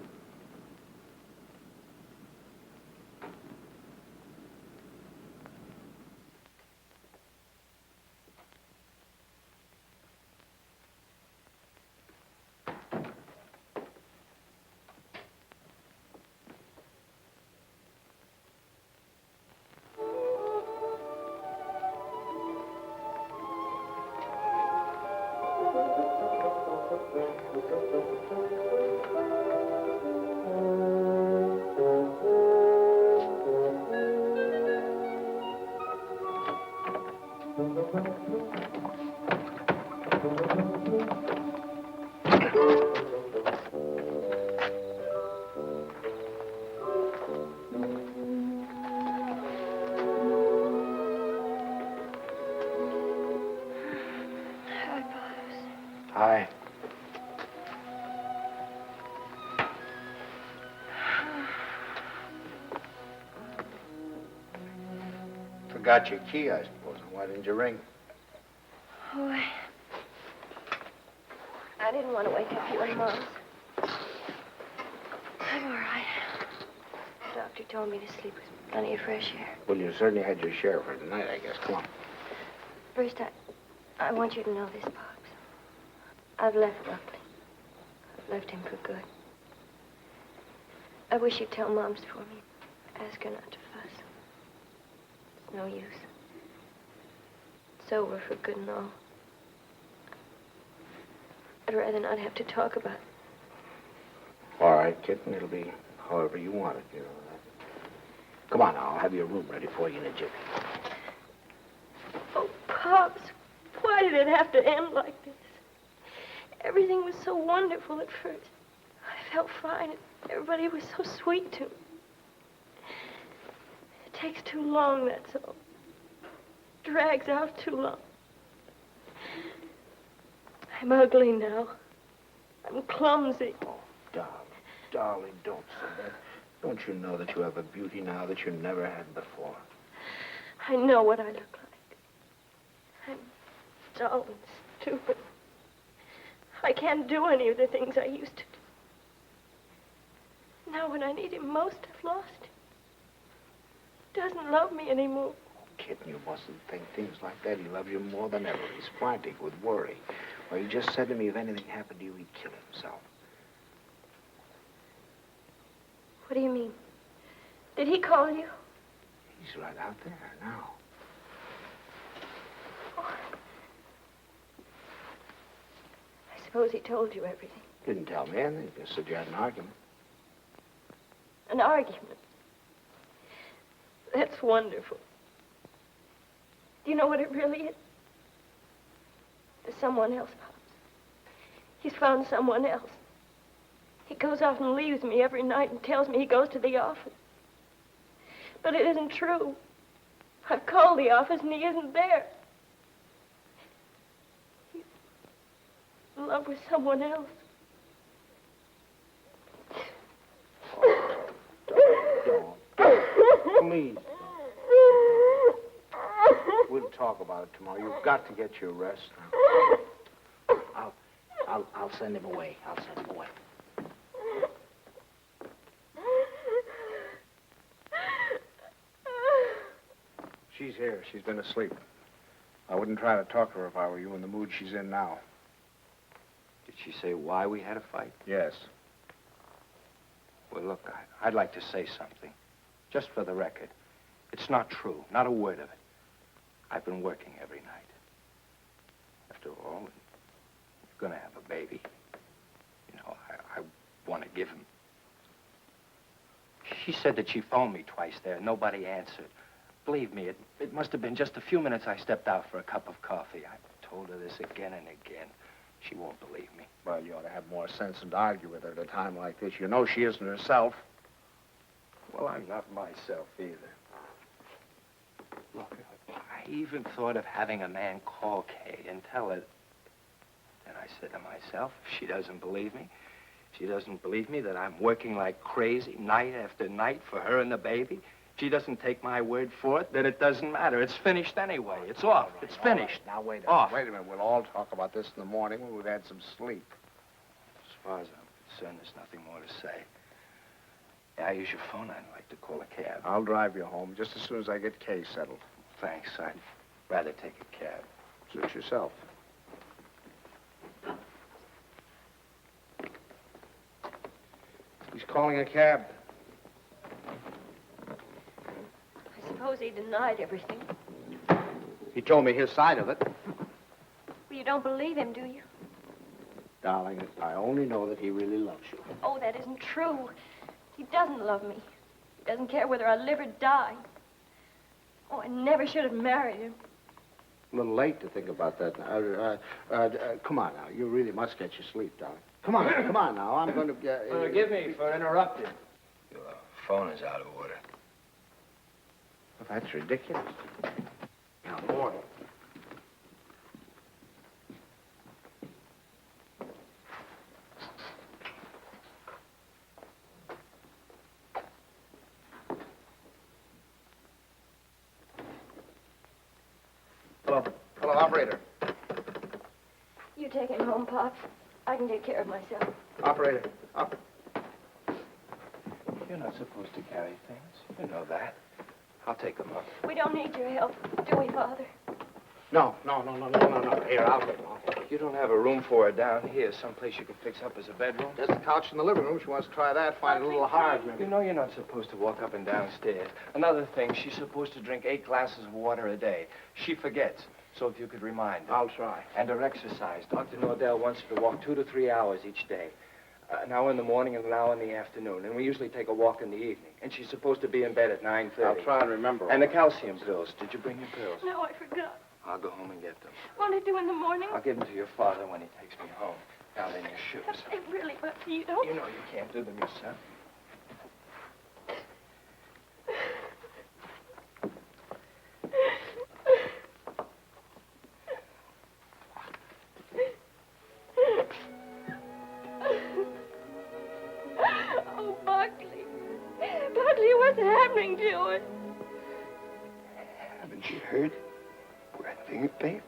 Hi. Forgot your key, I suppose. Why didn't you ring? Oh, I didn't want to wake up you and Mom's. I'm all right. The doctor told me to sleep with plenty of fresh air. Well, you certainly had your share for tonight, I guess. Come on. First, I want you to know this, Pops. I've left Buckley. I've left him for good. I wish you'd tell Mom's for me. Ask her not to fuss. It's no use. It's over for good and all. I'd rather not have to talk about it. All right, kitten. It'll be however you want it, you know that. Come on now. I'll have your room ready for you in a jiffy. Oh, Pops, why did it have to end like this? Everything was so wonderful at first. I felt fine, and everybody was so sweet to me. It takes too long, that's all. Drags out too long. I'm ugly now. I'm clumsy. Oh, darling, don't say that. Don't you know that you have a beauty now that you never had before? I know what I look like. I'm dull and stupid. I can't do any of the things I used to do. Now when I need him most, I've lost him. He doesn't love me anymore. Oh, kitten, you mustn't think things like that. He loves you more than ever. He's frantic with worry. Well, he just said to me if anything happened to you, he'd kill himself. What do you mean? Did he call you? He's right out there now. Oh. I suppose he told you everything. Didn't tell me anything. Just said you had an argument. An argument? That's wonderful. Do you know what it really is? There's someone else, Pops. He's found someone else. He goes out and leaves me every night and tells me he goes to the office. But it isn't true. I've called the office and he isn't there. He's in love with someone else. Please. We'll talk about it tomorrow. You've got to get your rest. I'll send him away. I'll send him away. She's here. She's been asleep. I wouldn't try to talk to her if I were you in the mood she's in now. Did she say why we had a fight? Yes. Well, look, I'd like to say something. Just for the record. It's not true. Not a word of it. I've been working every night. After all, you're going to have a baby. You know, I want to give him. She said that she phoned me twice there. Nobody answered. Believe me, it must have been just a few minutes I stepped out for a cup of coffee. I told her this again and again. She won't believe me. Well, you ought to have more sense than to argue with her at a time like this. You know she isn't herself. Well, I'm not myself either. Look, I even thought of having a man call Kay and tell her. And I said to myself, if she doesn't believe me, she doesn't believe me that I'm working like crazy night after night for her and the baby. She doesn't take my word for it, then it doesn't matter. It's finished anyway. It's off. It's finished. Now, wait a minute. Off. Wait a minute. We'll all talk about this in the morning when we've had some sleep. As far as I'm concerned, there's nothing more to say. Yeah, I use your phone. I'd like to call a cab. I'll drive you home just as soon as I get Kay settled. Thanks. I'd rather take a cab. Suit yourself. He's calling a cab. I suppose he denied everything. He told me his side of it. Well, you don't believe him, do you? Darling, I only know that he really loves you. Oh, that isn't true. He doesn't love me. He doesn't care whether I live or die. Oh, I never should have married him. A little late to think about that now. Come on now. You really must get your sleep, darling. Come on now. I'm going to... Forgive me for interrupting. Your phone is out of order. That's ridiculous. Now, boy. Hello, operator. You take him home, Pop. I can take care of myself. Operator. You're not supposed to carry things. You know that. I'll take them up. We don't need your help, do we, Father? No. Here, I'll get him off. You don't have a room for her down here, someplace you can fix up as a bedroom? There's a couch in the living room. She wants to try that. Find it a little hard, maybe. You know you're not supposed to walk up and down stairs. Another thing, she's supposed to drink 8 glasses of water a day. She forgets. So if you could remind her. I'll try. And her exercise. Dr. Nordell wants her to walk 2 to 3 hours each day. An hour in the morning and an hour in the afternoon. And we usually take a walk in the evening. And she's supposed to be in bed at 9:30. I'll try and remember. And the calcium pills. Did you bring your pills? No, I forgot. I'll go home and get them. Won't I do in the morning? I'll give them to your father when he takes me home. Down in your shoes. They really, but you don't. You know you can't do them yourself. Oh, Buckley. Buckley, what's happening to us? Haven't you heard? We're having a baby.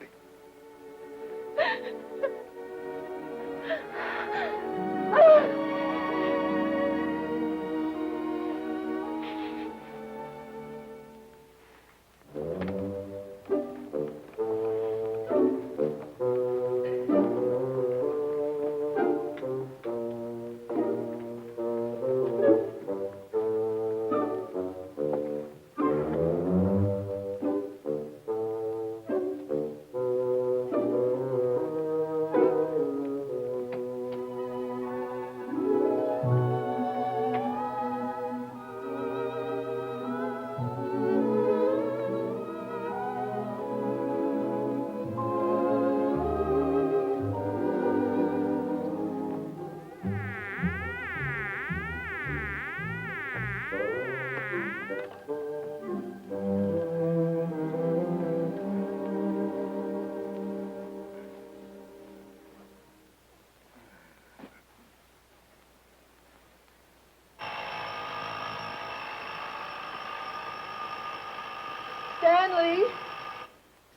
Stanley!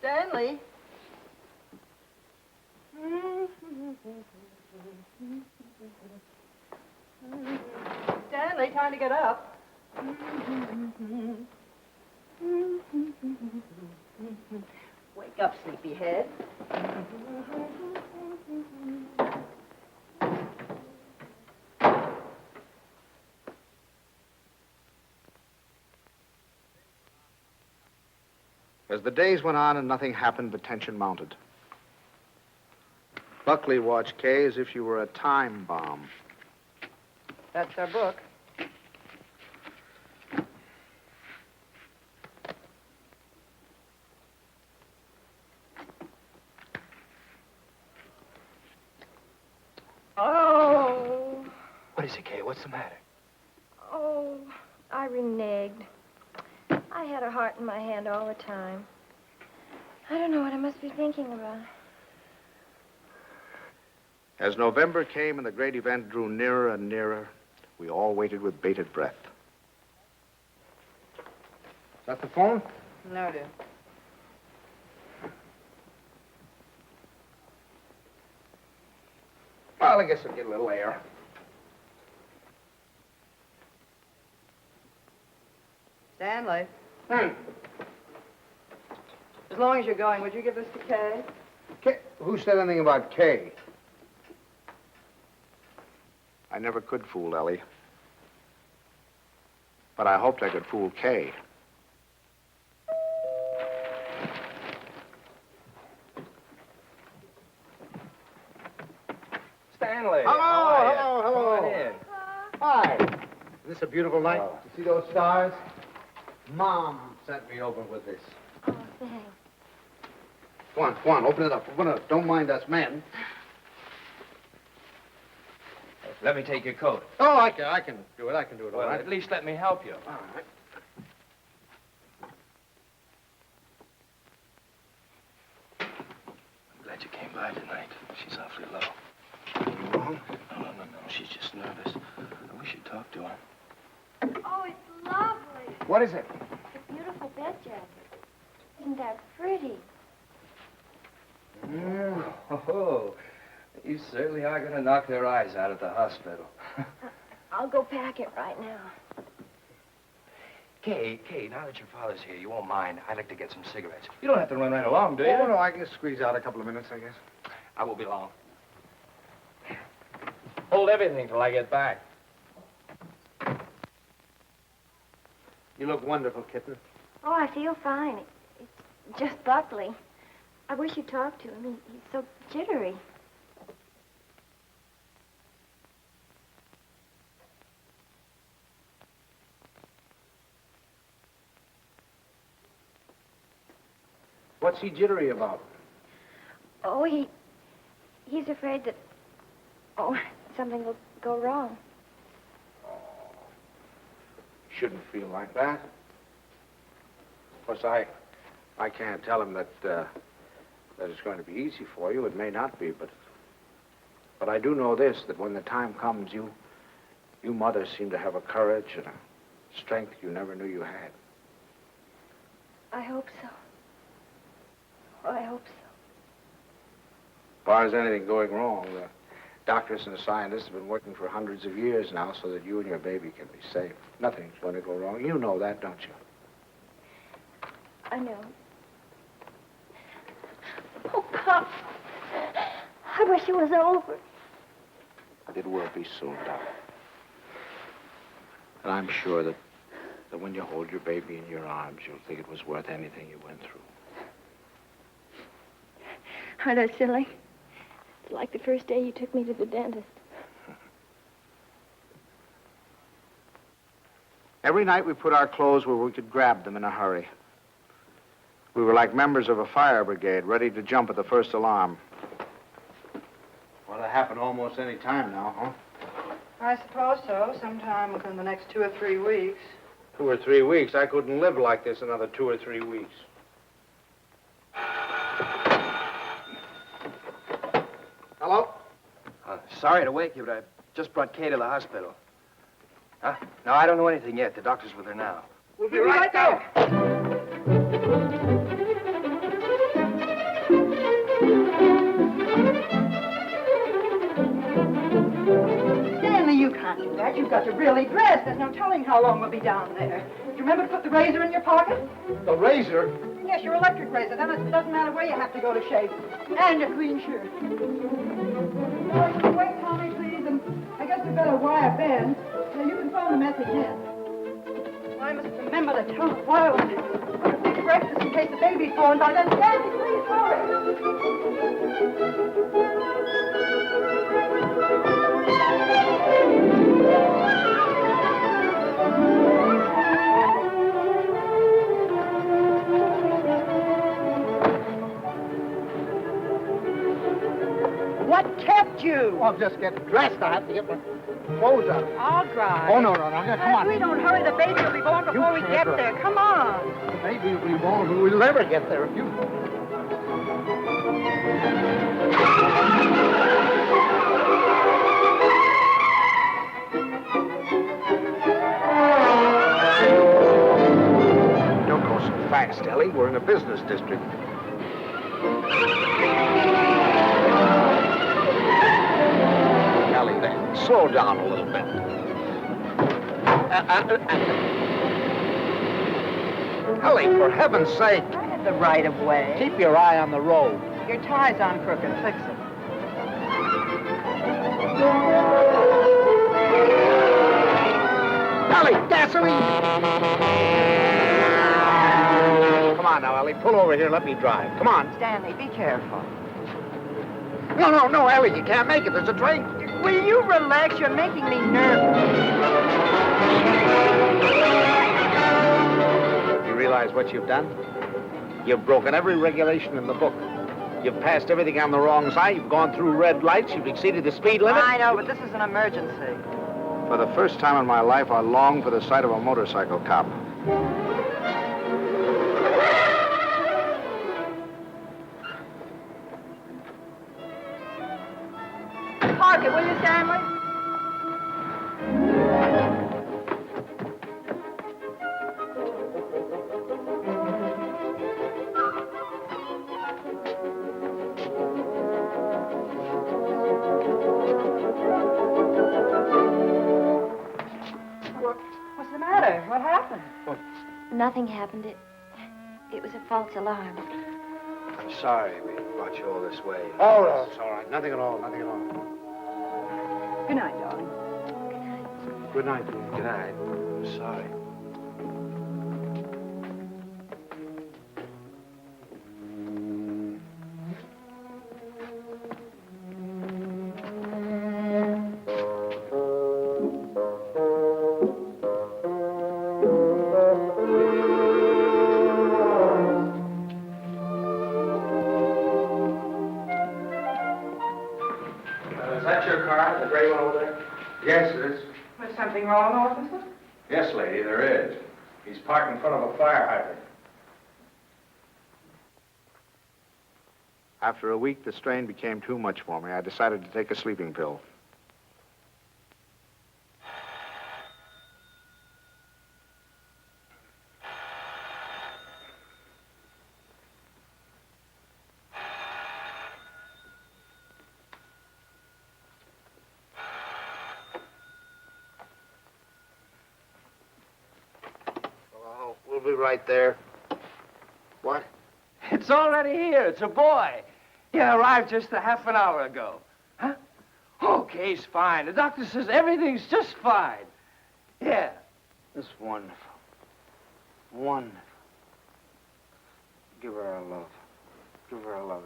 Stanley! Stanley, time to get up. Wake up, sleepyhead. As the days went on and nothing happened, the tension mounted. Buckley watched Kay as if she were a time bomb. That's our book. Oh. What is it, Kay? What's the matter? Oh, I reneged. I had a heart in my hand all the time. I don't know what I must be thinking about. As November came and the great event drew nearer and nearer, we all waited with bated breath. Is that the phone? No, dear. Well, I guess I'll get a little air. Stanley. As long as you're going, would you give this to Kay? Kay? Who said anything about Kay? I never could fool Ellie. But I hoped I could fool Kay. Stanley. Hello. Come on in. Hi. Is this a beautiful night? You see those stars? Mom sent me over with this. Oh, thanks. Come on, open it up. Don't mind us men. Let me take your coat. Oh, I can do it. I can do it all Well, right. at least let me help you. All right. I'm glad you came by tonight. She's awfully low. You wrong? No. She's just nervous. I wish you'd talk to her. Oh, it's lovely. What is it? It's a beautiful bed jacket. Isn't that pretty? Oh, you certainly are going to knock their eyes out at the hospital. I'll go pack it right now. Kay, now that your father's here, you won't mind. I'd like to get some cigarettes. You don't have to run right along, do you? Oh, no, I can squeeze out a couple of minutes, I guess. I won't be long. Hold everything till I get back. You look wonderful, kitten. Oh, I feel fine. It's just Buckley. I wish you'd talk to him. He's so jittery. What's he jittery about? Oh, he's afraid that, something will go wrong. Shouldn't feel like that. Of course, I can't tell him that it's going to be easy for you. It may not be, but I do know this, that when the time comes, you mothers seem to have a courage and a strength you never knew you had. I hope so. Oh, I hope so. As far as anything going wrong, the doctors and the scientists have been working for hundreds of years now so that you and your baby can be safe. Nothing's going to go wrong. You know that, don't you? I know. Oh, Pop. I wish it was over. It will be soon, darling. And I'm sure that when you hold your baby in your arms, you'll think it was worth anything you went through. Aren't I silly? It's like the first day you took me to the dentist. Every night we put our clothes where we could grab them in a hurry. We were like members of a fire brigade, ready to jump at the first alarm. Well, it'll happen almost any time now, huh? I suppose so. Sometime within the next 2 or 3 weeks. 2 or 3 weeks? I couldn't live like this another 2 or 3 weeks. Hello? Sorry to wake you, but I just brought Kay to the hospital. Huh? No, I don't know anything yet. The doctor's with her now. We'll be right there. Stanley, you can't do that. You've got to really dress. There's no telling how long we'll be down there. Do you remember to put the razor in your pocket? The razor? Yes, your electric razor. Then it doesn't matter where you have to go to shave. And a clean shirt. Wait, Tommy, please. And I guess we better wire Ben. Now, you can phone the message in. I must remember to tell the file. Big breakfast in case the baby's born by then. Stanley, please, hurry. What kept you? Oh, I'm just getting dressed. I have to get my clothes on. I'll drive. Oh, no. Come on. If we don't hurry, the baby will be born before we can't get drive. there. Come on. The baby will be born, but we'll never get there if you... Don't go so fast, Ellie. We're in a business district. Ellie, then, slow down a little bit. Ellie, for heaven's sake, I had the right of way. keep your eye on the road. Your tie's on crooked. Fix it. Ellie, gasoline! Come on now, Ellie. Pull over here. Let me drive. Come on. Stanley, be careful. No, Ellie. You can't make it. There's a train. Will you relax? You're making me nervous. You realize what you've done? You've broken every regulation in the book. You've passed everything on the wrong side. You've gone through red lights. You've exceeded the speed limit. I know, but this is an emergency. For the first time in my life, I long for the sight of a motorcycle cop. Park it, will you, Stanley? What's the matter? What happened? Nothing happened. It was a false alarm. I'm sorry we brought you all this way. Oh, no, it's all right. Nothing at all. Good night, darling. Good night, dear. Good night. I'm sorry. Is that your car, the gray one over there? Yes, it is. Was something wrong, officer? Yes, lady, there is. He's parked in front of a fire hydrant. After a week, the strain became too much for me. I decided to take a sleeping pill. Oh, we'll be right there. What? It's already here. It's a boy. He arrived just a half an hour ago. Huh? Okay, he's fine. The doctor says everything's just fine. Yeah. It's wonderful. Wonderful. Give her a love. Give her a love.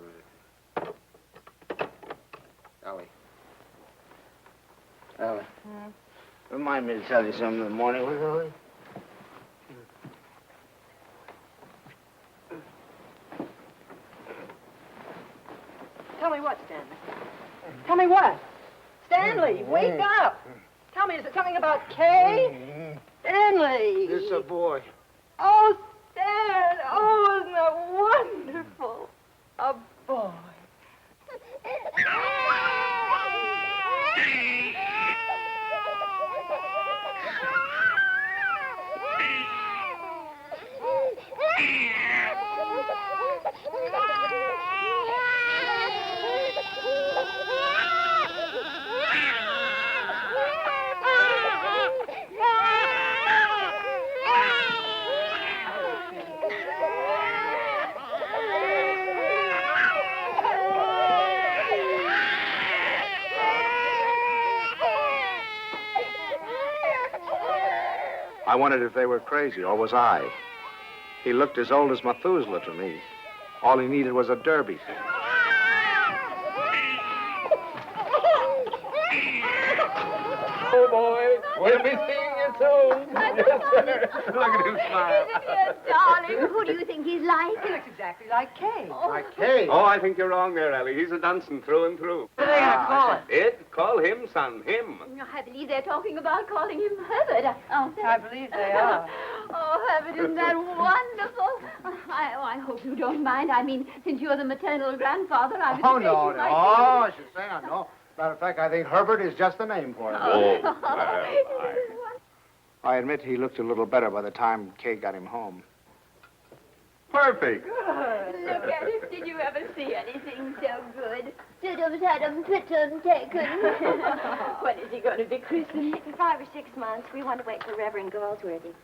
Ellie. Remind me to tell you something in the morning, will you, Ellie? Tell me what, Stanley? Tell me what? Stanley, wake up! Tell me, is it something about Kay? Stanley! It's a boy. Oh, Stan! Oh, isn't that wonderful? A boy. I wondered if they were crazy, or was I? He looked as old as Methuselah to me. All he needed was a derby. Oh, boy, we'll be seeing you soon. Yes, sir. Look at him smile. Isn't he a darling? Who do you think he's like? He looks exactly like Kay. Like Kay. Oh, I think you're wrong there, Ellie. He's a Dunstan through and through. What are they going to call it? It? Call him, son. Him. I believe they're talking about calling him Herbert. Oh, I believe they are. Oh, Herbert, isn't that wonderful? I hope you don't mind. I mean, since you're the maternal grandfather, I was afraid you might Oh, I should say no. Matter of fact, I think Herbert is just the name for him. I admit he looked a little better by the time Kay got him home. Perfect. Look at him. Did you ever see anything so good? Tudum, tudum, tutum, taken. When is he going to be christened? In 5 or 6 months, we want to wait for Reverend Galsworthy.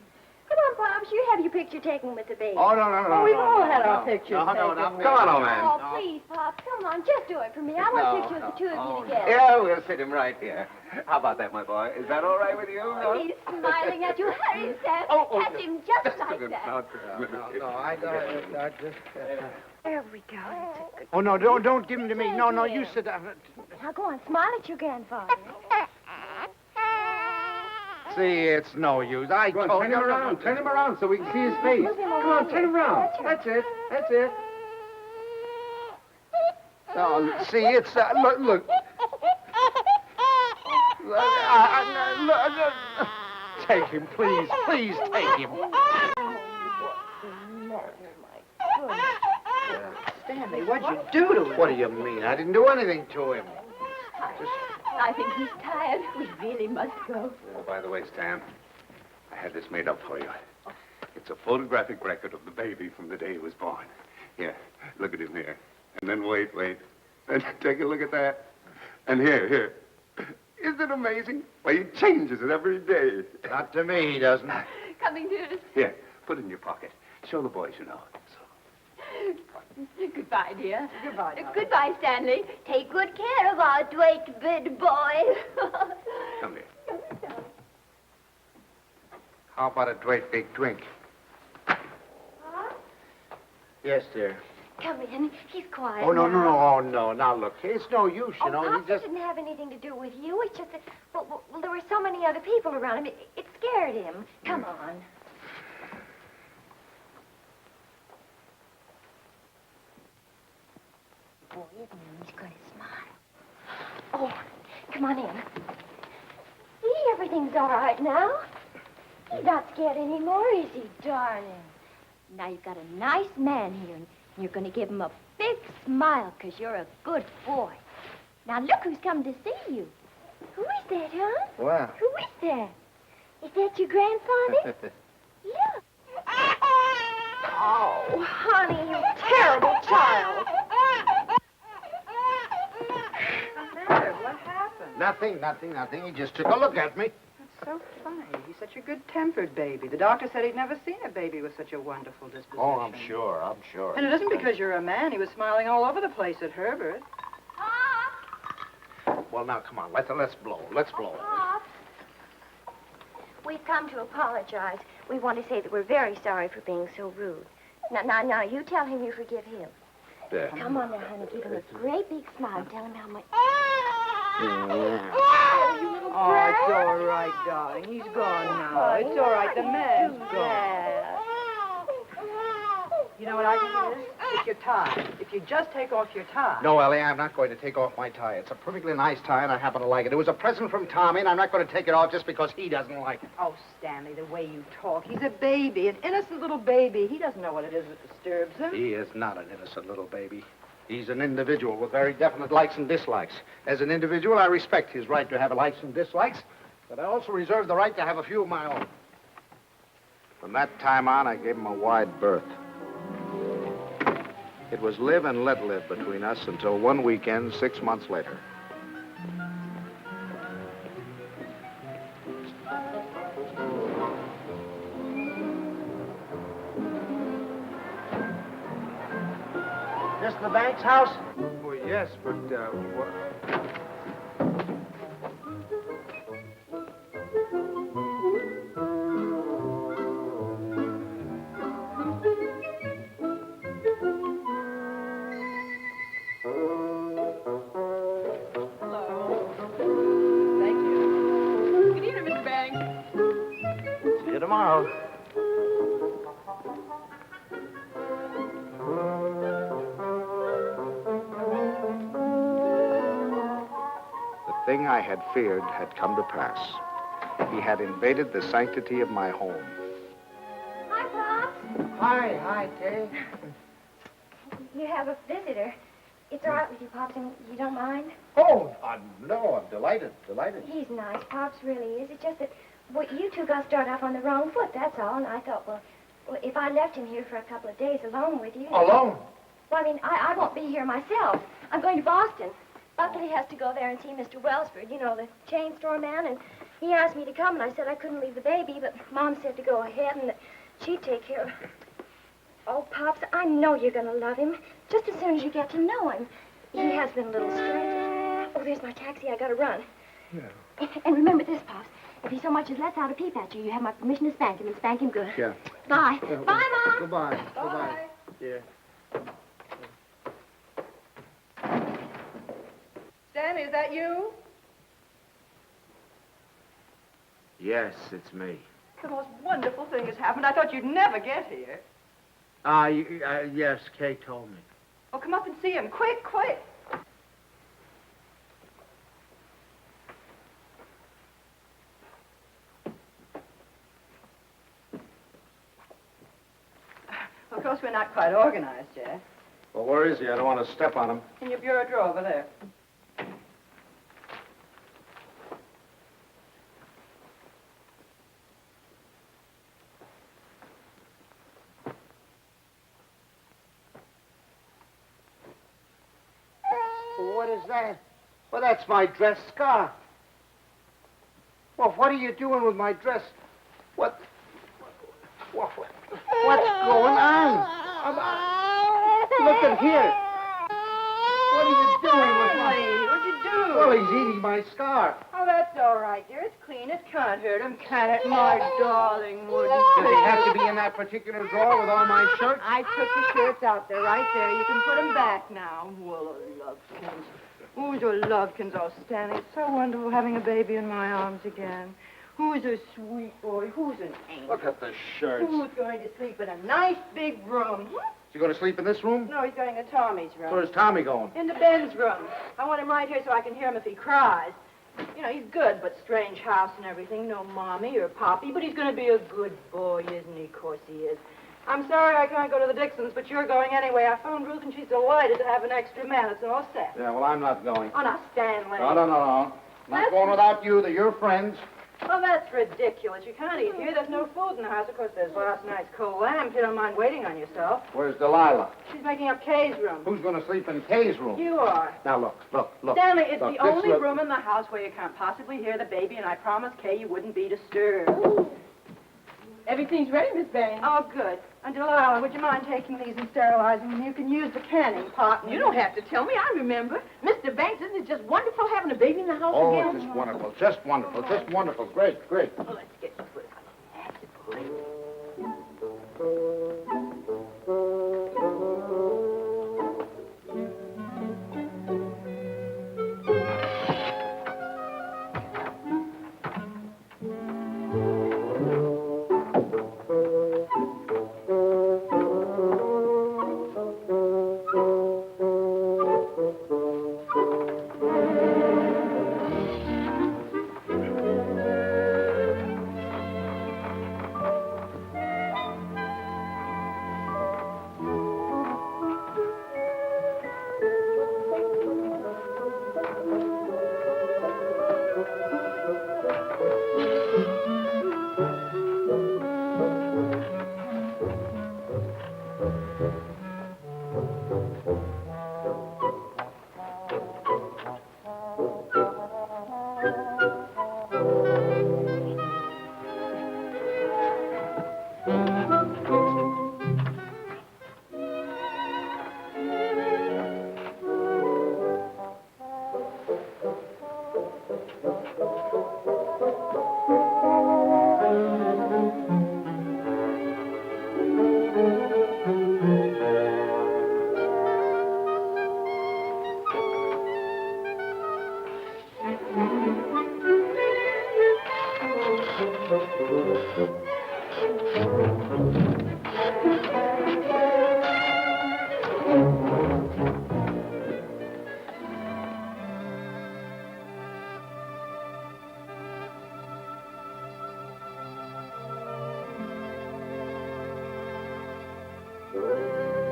Come on, Pops, you have your picture taken with the baby. Oh, no. We've all had our pictures taken. Come on, old man. Oh, please, Pops, come on, just do it for me. I want pictures of the two of you together. Yeah, we'll sit him right here. How about that, my boy? Is that all right with you? Oh, he's smiling at you. Hurry, Sam. Catch him just like that. I just... There we go. Oh, no, don't give him to me. No, you sit down. Now go on, smile at your grandfather. See, it's no use. I Go on, told turn you. him around. Turn him around so we can see his face. Move him over Come on, here. turn him around. That's right. That's it. No, see, it's... Look. Take him, please. Please take him. Stanley, what'd you do to him? What do you mean? I didn't do anything to him. I think he's tired. We really must go. Oh, by the way, Stan, I had this made up for you. It's a photographic record of the baby from the day he was born. Here, look at him here. And then wait. And take a look at that. And here. Isn't it amazing? Why, he changes it every day. Not to me, he doesn't. Coming to... Here, put it in your pocket. Show the boys you know. Goodbye, dear. Goodbye, darling. Goodbye, Stanley. Take good care of our Dwight big boy. Come here. How about a great big drink? Yes, dear. Come in. He's quiet. Oh, no. now. Oh, no. Now, look, it's no use, you know. Pops, He just... it didn't have anything to do with you. It's just that, well, there were so many other people around him. It scared him. Come on. Boy, isn't he? He's going to smile. Oh, come on in. See, everything's all right now. He's not scared anymore, is he, darling? Now you've got a nice man here, and you're going to give him a big smile because you're a good boy. Now look who's come to see you. Who is that, huh? Well. Who is that? Is that your grandfather? Look. Oh, honey, you terrible child. What's the matter? What happened? Nothing. He just took a look at me. That's so funny. He's such a good-tempered baby. The doctor said he'd never seen a baby with such a wonderful disposition. Oh, I'm sure. And it isn't because you're a man. He was smiling all over the place at Herbert. Well, now, come on. Let's blow. We've come to apologize. We want to say that we're very sorry for being so rude. Now, you tell him you forgive him. There. Come on now, honey. Give him a great big smile and tell him how much... Oh, it's all right, darling. He's gone now. It's all right. The man's gone. You know what I think it is? It's your tie. If you just take off your tie. No, Ellie, I'm not going to take off my tie. It's a perfectly nice tie, and I happen to like it. It was a present from Tommy, and I'm not going to take it off just because he doesn't like it. Oh, Stanley, the way you talk. He's a baby, an innocent little baby. He doesn't know what it is that disturbs him. He is not an innocent little baby. He's an individual with very definite likes and dislikes. As an individual, I respect his right to have likes and dislikes, but I also reserve the right to have a few of my own. From that time on, I gave him a wide berth. It was live and let live between us until one weekend 6 months later. This the bank's house? Well, yes, but, tomorrow. The thing I had feared had come to pass. He had invaded the sanctity of my home. Hi, Pops. Hi, Kay. You have a visitor. It's all right with you, Pops, and you don't mind? Oh, no, I'm delighted. He's nice. Pops really is. It's just that, well, you two got started off on the wrong foot, that's all. And I thought, well, if I left him here for a couple of days alone with you... Alone? Well, I mean, I won't be here myself. I'm going to Boston. Buckley has to go there and see Mr. Wellsford, you know, the chain store man, and he asked me to come, and I said I couldn't leave the baby, but Mom said to go ahead and that she'd take care of it. Oh, Pops, I know you're going to love him, just as soon as you get to know him. He has been a little strange. Oh, there's my taxi. I got to run. Yeah. And remember this, Pops. If he so much as lets out a peep at you, you have my permission to spank him, and spank him good. Yeah. Bye. Bye, Mom. Goodbye. Goodbye. Yeah. Stanley, is that you? Yes, it's me. The most wonderful thing has happened. I thought you'd never get here. Yes, Kay told me. Well, come up and see him. Quick. Of course, we're not quite organized yet. Well, where is he? I don't want to step on him. In your bureau drawer over there. What is that? Well, that's my dress scarf. Well, what are you doing with my dress? What's going on? Look at here. What are you doing with my... Hey, what'd you do? Well, he's eating my scarf. Oh, that's all right, dear. It's clean. It can't hurt him, can it? My darling wooden Does he have to be in that particular drawer with all my shirts? I took the shirts out there, right there. You can put them back now. Well, Lovetkins. Who's a Lovetkins? Oh, Stanley, it's so wonderful having a baby in my arms again. Who's a sweet boy? Who's an angel? Look at the shirts. Who's going to sleep in a nice big room? Is he going to sleep in this room? No, he's going to Tommy's room. Where's Tommy going? In the Ben's room. I want him right here so I can hear him if he cries. You know, he's good, but strange house and everything. No mommy or poppy, but he's going to be a good boy, isn't he? Of course he is. I'm sorry I can't go to the Dixons, but you're going anyway. I phoned Ruth, and she's delighted to have an extra man. It's all set. Yeah, well, I'm not going. Oh, now, Stanley. No. Not going without you. They're your friends. Well, that's ridiculous. You can't eat here. There's no food in the house. Of course, there's last night's cold lamb, if you don't mind waiting on yourself. Where's Delilah? She's making up Kay's room. Who's going to sleep in Kay's room? You are. Now, look. Stanley, it's Look, the this only look- room in the house where you can't possibly hear the baby, and I promised Kay you wouldn't be disturbed. Everything's ready, Miss Bain. Oh, good. And Delilah, would you mind taking these and sterilizing them? You can use the canning pot. You don't have to tell me. I remember. Mr. Banks, isn't it just wonderful having a baby in the house Oh, again? just wonderful. Just wonderful. Just wonderful. Great. Oh, let's get you put on. That's good.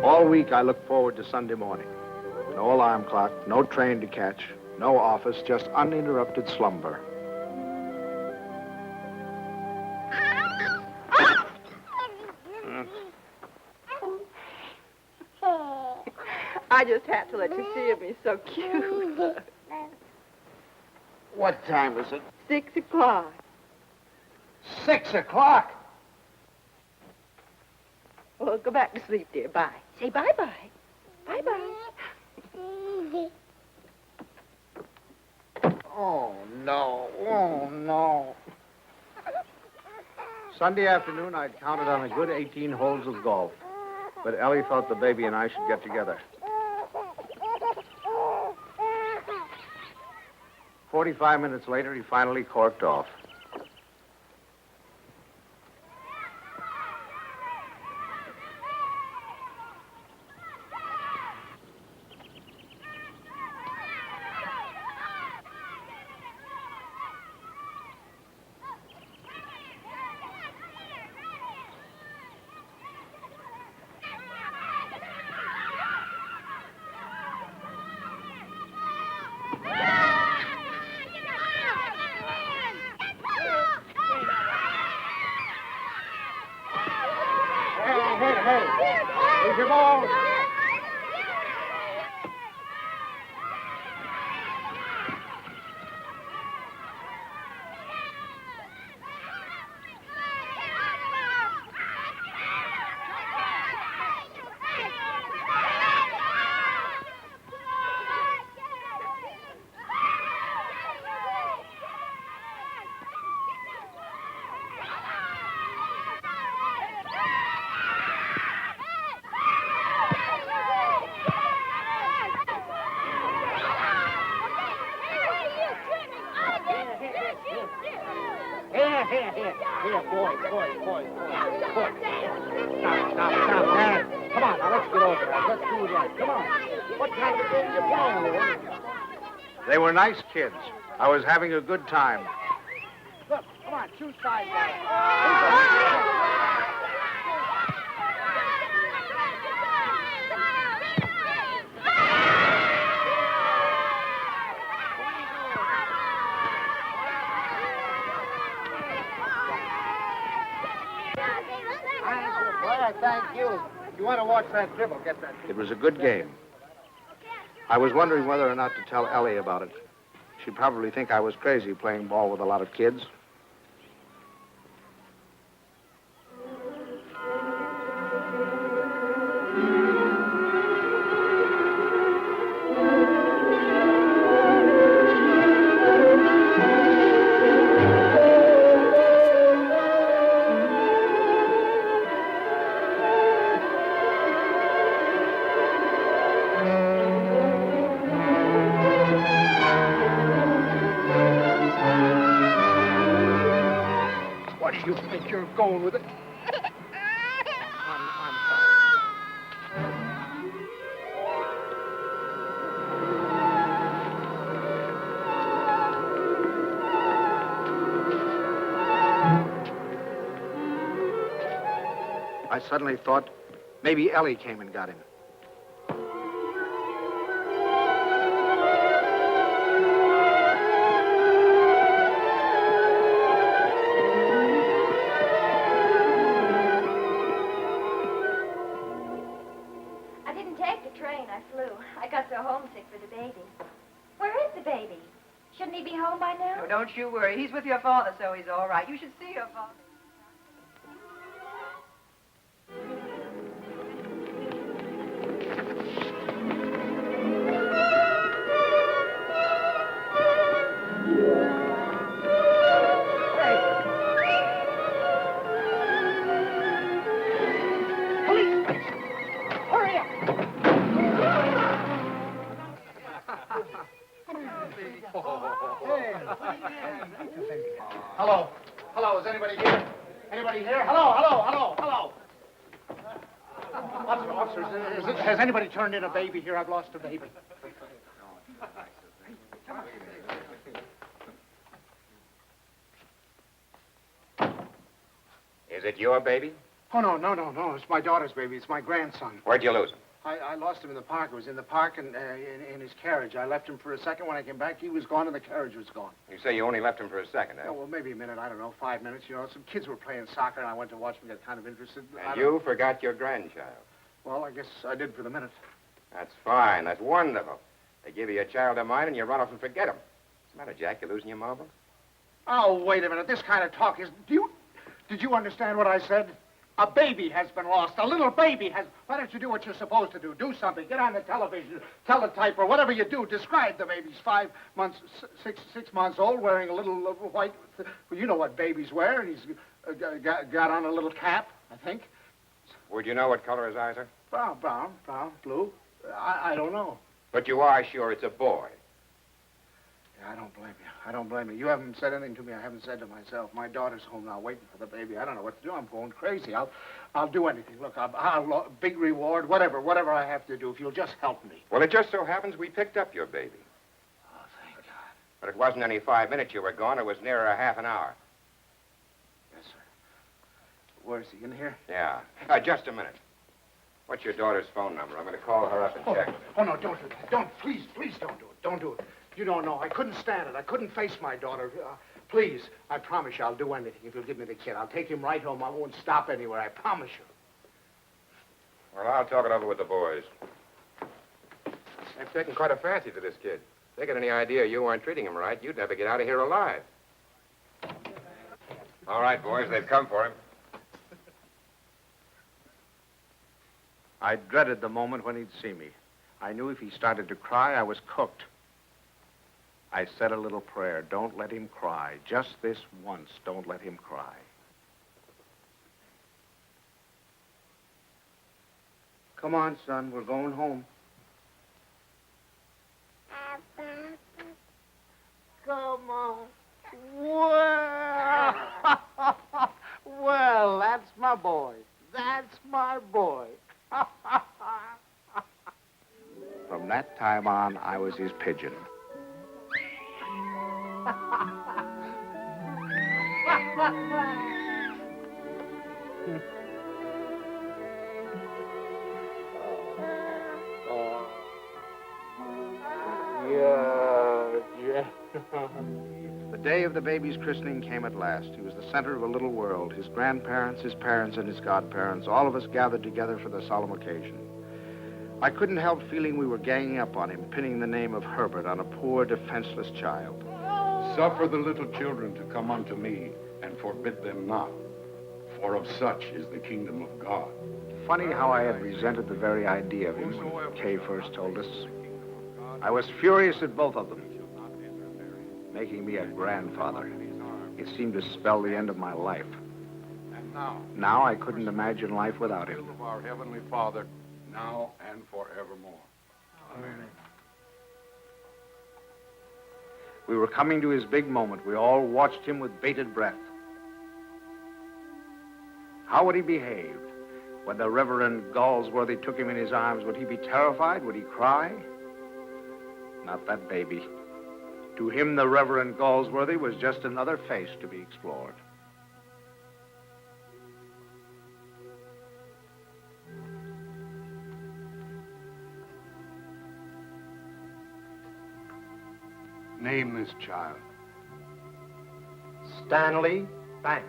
All week I look forward to Sunday morning. No alarm clock, no train to catch, no office, just uninterrupted slumber. I just had to let you see him. He's so cute. What time is it? 6 o'clock. 6 o'clock. Well, go back to sleep, dear. Bye. Say bye-bye. Bye-bye. Oh, no. Oh, no. Sunday afternoon, I'd counted on a good 18 holes of golf. But Ellie thought the baby and I should get together. 45 minutes later, he finally corked off. Here's your ball. Here, boy. Stop, Dad. Come on, now let's get over that. Let's do it right. Come on. What kind of a game you playing with? They were nice kids. I was having a good time. Look, come on, choose sides. Thank you. If you want to watch that dribble, get that. It was a good game. I was wondering whether or not to tell Ellie about it. She'd probably think I was crazy playing ball with a lot of kids. You think you're going with it? I'm sorry. I suddenly thought maybe Ellie came and got him. Shouldn't he be home by now? No, don't you worry. He's with your father, so he's all right. You should see your father. Hello, is anybody here? Anybody here? Hello. Officers, has anybody turned in a baby here? I've lost a baby. Is it your baby? Oh, no. It's my daughter's baby. It's my grandson. Where'd you lose him? I lost him in the park. I was in the park and in his carriage. I left him for a second. When I came back, he was gone and the carriage was gone. You say you only left him for a second, eh? Oh, well, maybe a minute. I don't know, 5 minutes. You know, some kids were playing soccer, and I went to watch them get kind of interested. And you forgot your grandchild. Well, I guess I did for the minute. That's fine. That's wonderful. They give you a child of mine, and you run off and forget him. What's the matter, Jack? You losing your marbles? Oh, wait a minute. This kind of talk is... Did you understand what I said? A baby has been lost. A little baby has... Why don't you do what you're supposed to do? Do something. Get on the television, teletype, or whatever you do. Describe the baby. He's 5 months, 6 months old, wearing a little white... Well, you know what babies wear. And he's got on a little cap, I think. Would you know what color his eyes are? Brown, blue. I don't know. But you are sure it's a boy. Yeah, I don't blame you. You haven't said anything to me I haven't said to myself. My daughter's home now waiting for the baby. I don't know what to do. I'm going crazy. I'll do anything. Look, I'll big reward, whatever I have to do, if you'll just help me. Well, it just so happens we picked up your baby. Oh, thank God. But it wasn't any 5 minutes you were gone. It was nearer a half an hour. Yes, sir. Where is he? In here? Yeah. Just a minute. What's your daughter's phone number? I'm going to call her up and check. Oh, no, don't do that. Please don't do it. Don't do it. You don't know. I couldn't stand it. I couldn't face my daughter. Please, I promise you I'll do anything if you'll give me the kid. I'll take him right home. I won't stop anywhere. I promise you. Well, I'll talk it over with the boys. They've taken quite a fancy to this kid. If they got any idea you weren't treating him right, you'd never get out of here alive. All right, boys, they've come for him. I dreaded the moment when he'd see me. I knew if he started to cry, I was cooked. I said a little prayer. Don't let him cry. Just this once, don't let him cry. Come on, son. We're going home. Come on. Well, that's my boy. That's my boy. From that time on, I was his pigeon. The day of the baby's christening came at last. He was the center of a little world. His grandparents, his parents, and his godparents, all of us gathered together for the solemn occasion. I couldn't help feeling we were ganging up on him, pinning the name of Herbert on a poor, defenseless child. Suffer the little children to come unto me, and forbid them not, for of such is the kingdom of God. Funny how I had resented the very idea of him when Kay first told us. I was furious at both of them. Making me a grandfather. It seemed to spell the end of my life. And Now I couldn't imagine life without the him. will of our Heavenly Father, now and forevermore. Amen. We were coming to his big moment. We all watched him with bated breath. How would he behave? When the Reverend Galsworthy took him in his arms, would he be terrified? Would he cry? Not that baby. To him, the Reverend Galsworthy was just another face to be explored. Name this child. Stanley Banks.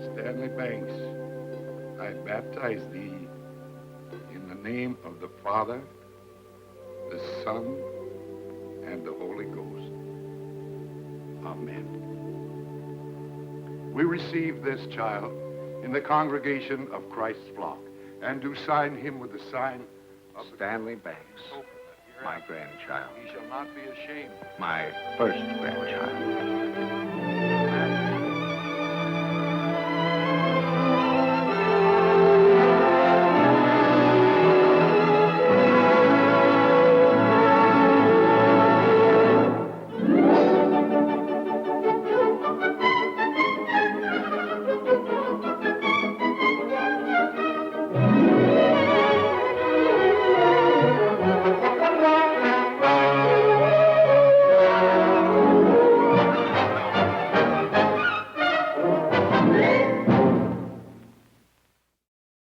Stanley Banks, I baptize thee in the name of the Father, the Son, and the Holy Ghost. Amen. We receive this child in the congregation of Christ's flock, and do sign him with the sign of Stanley Banks, my grandchild. He shall not be ashamed. My first grandchild.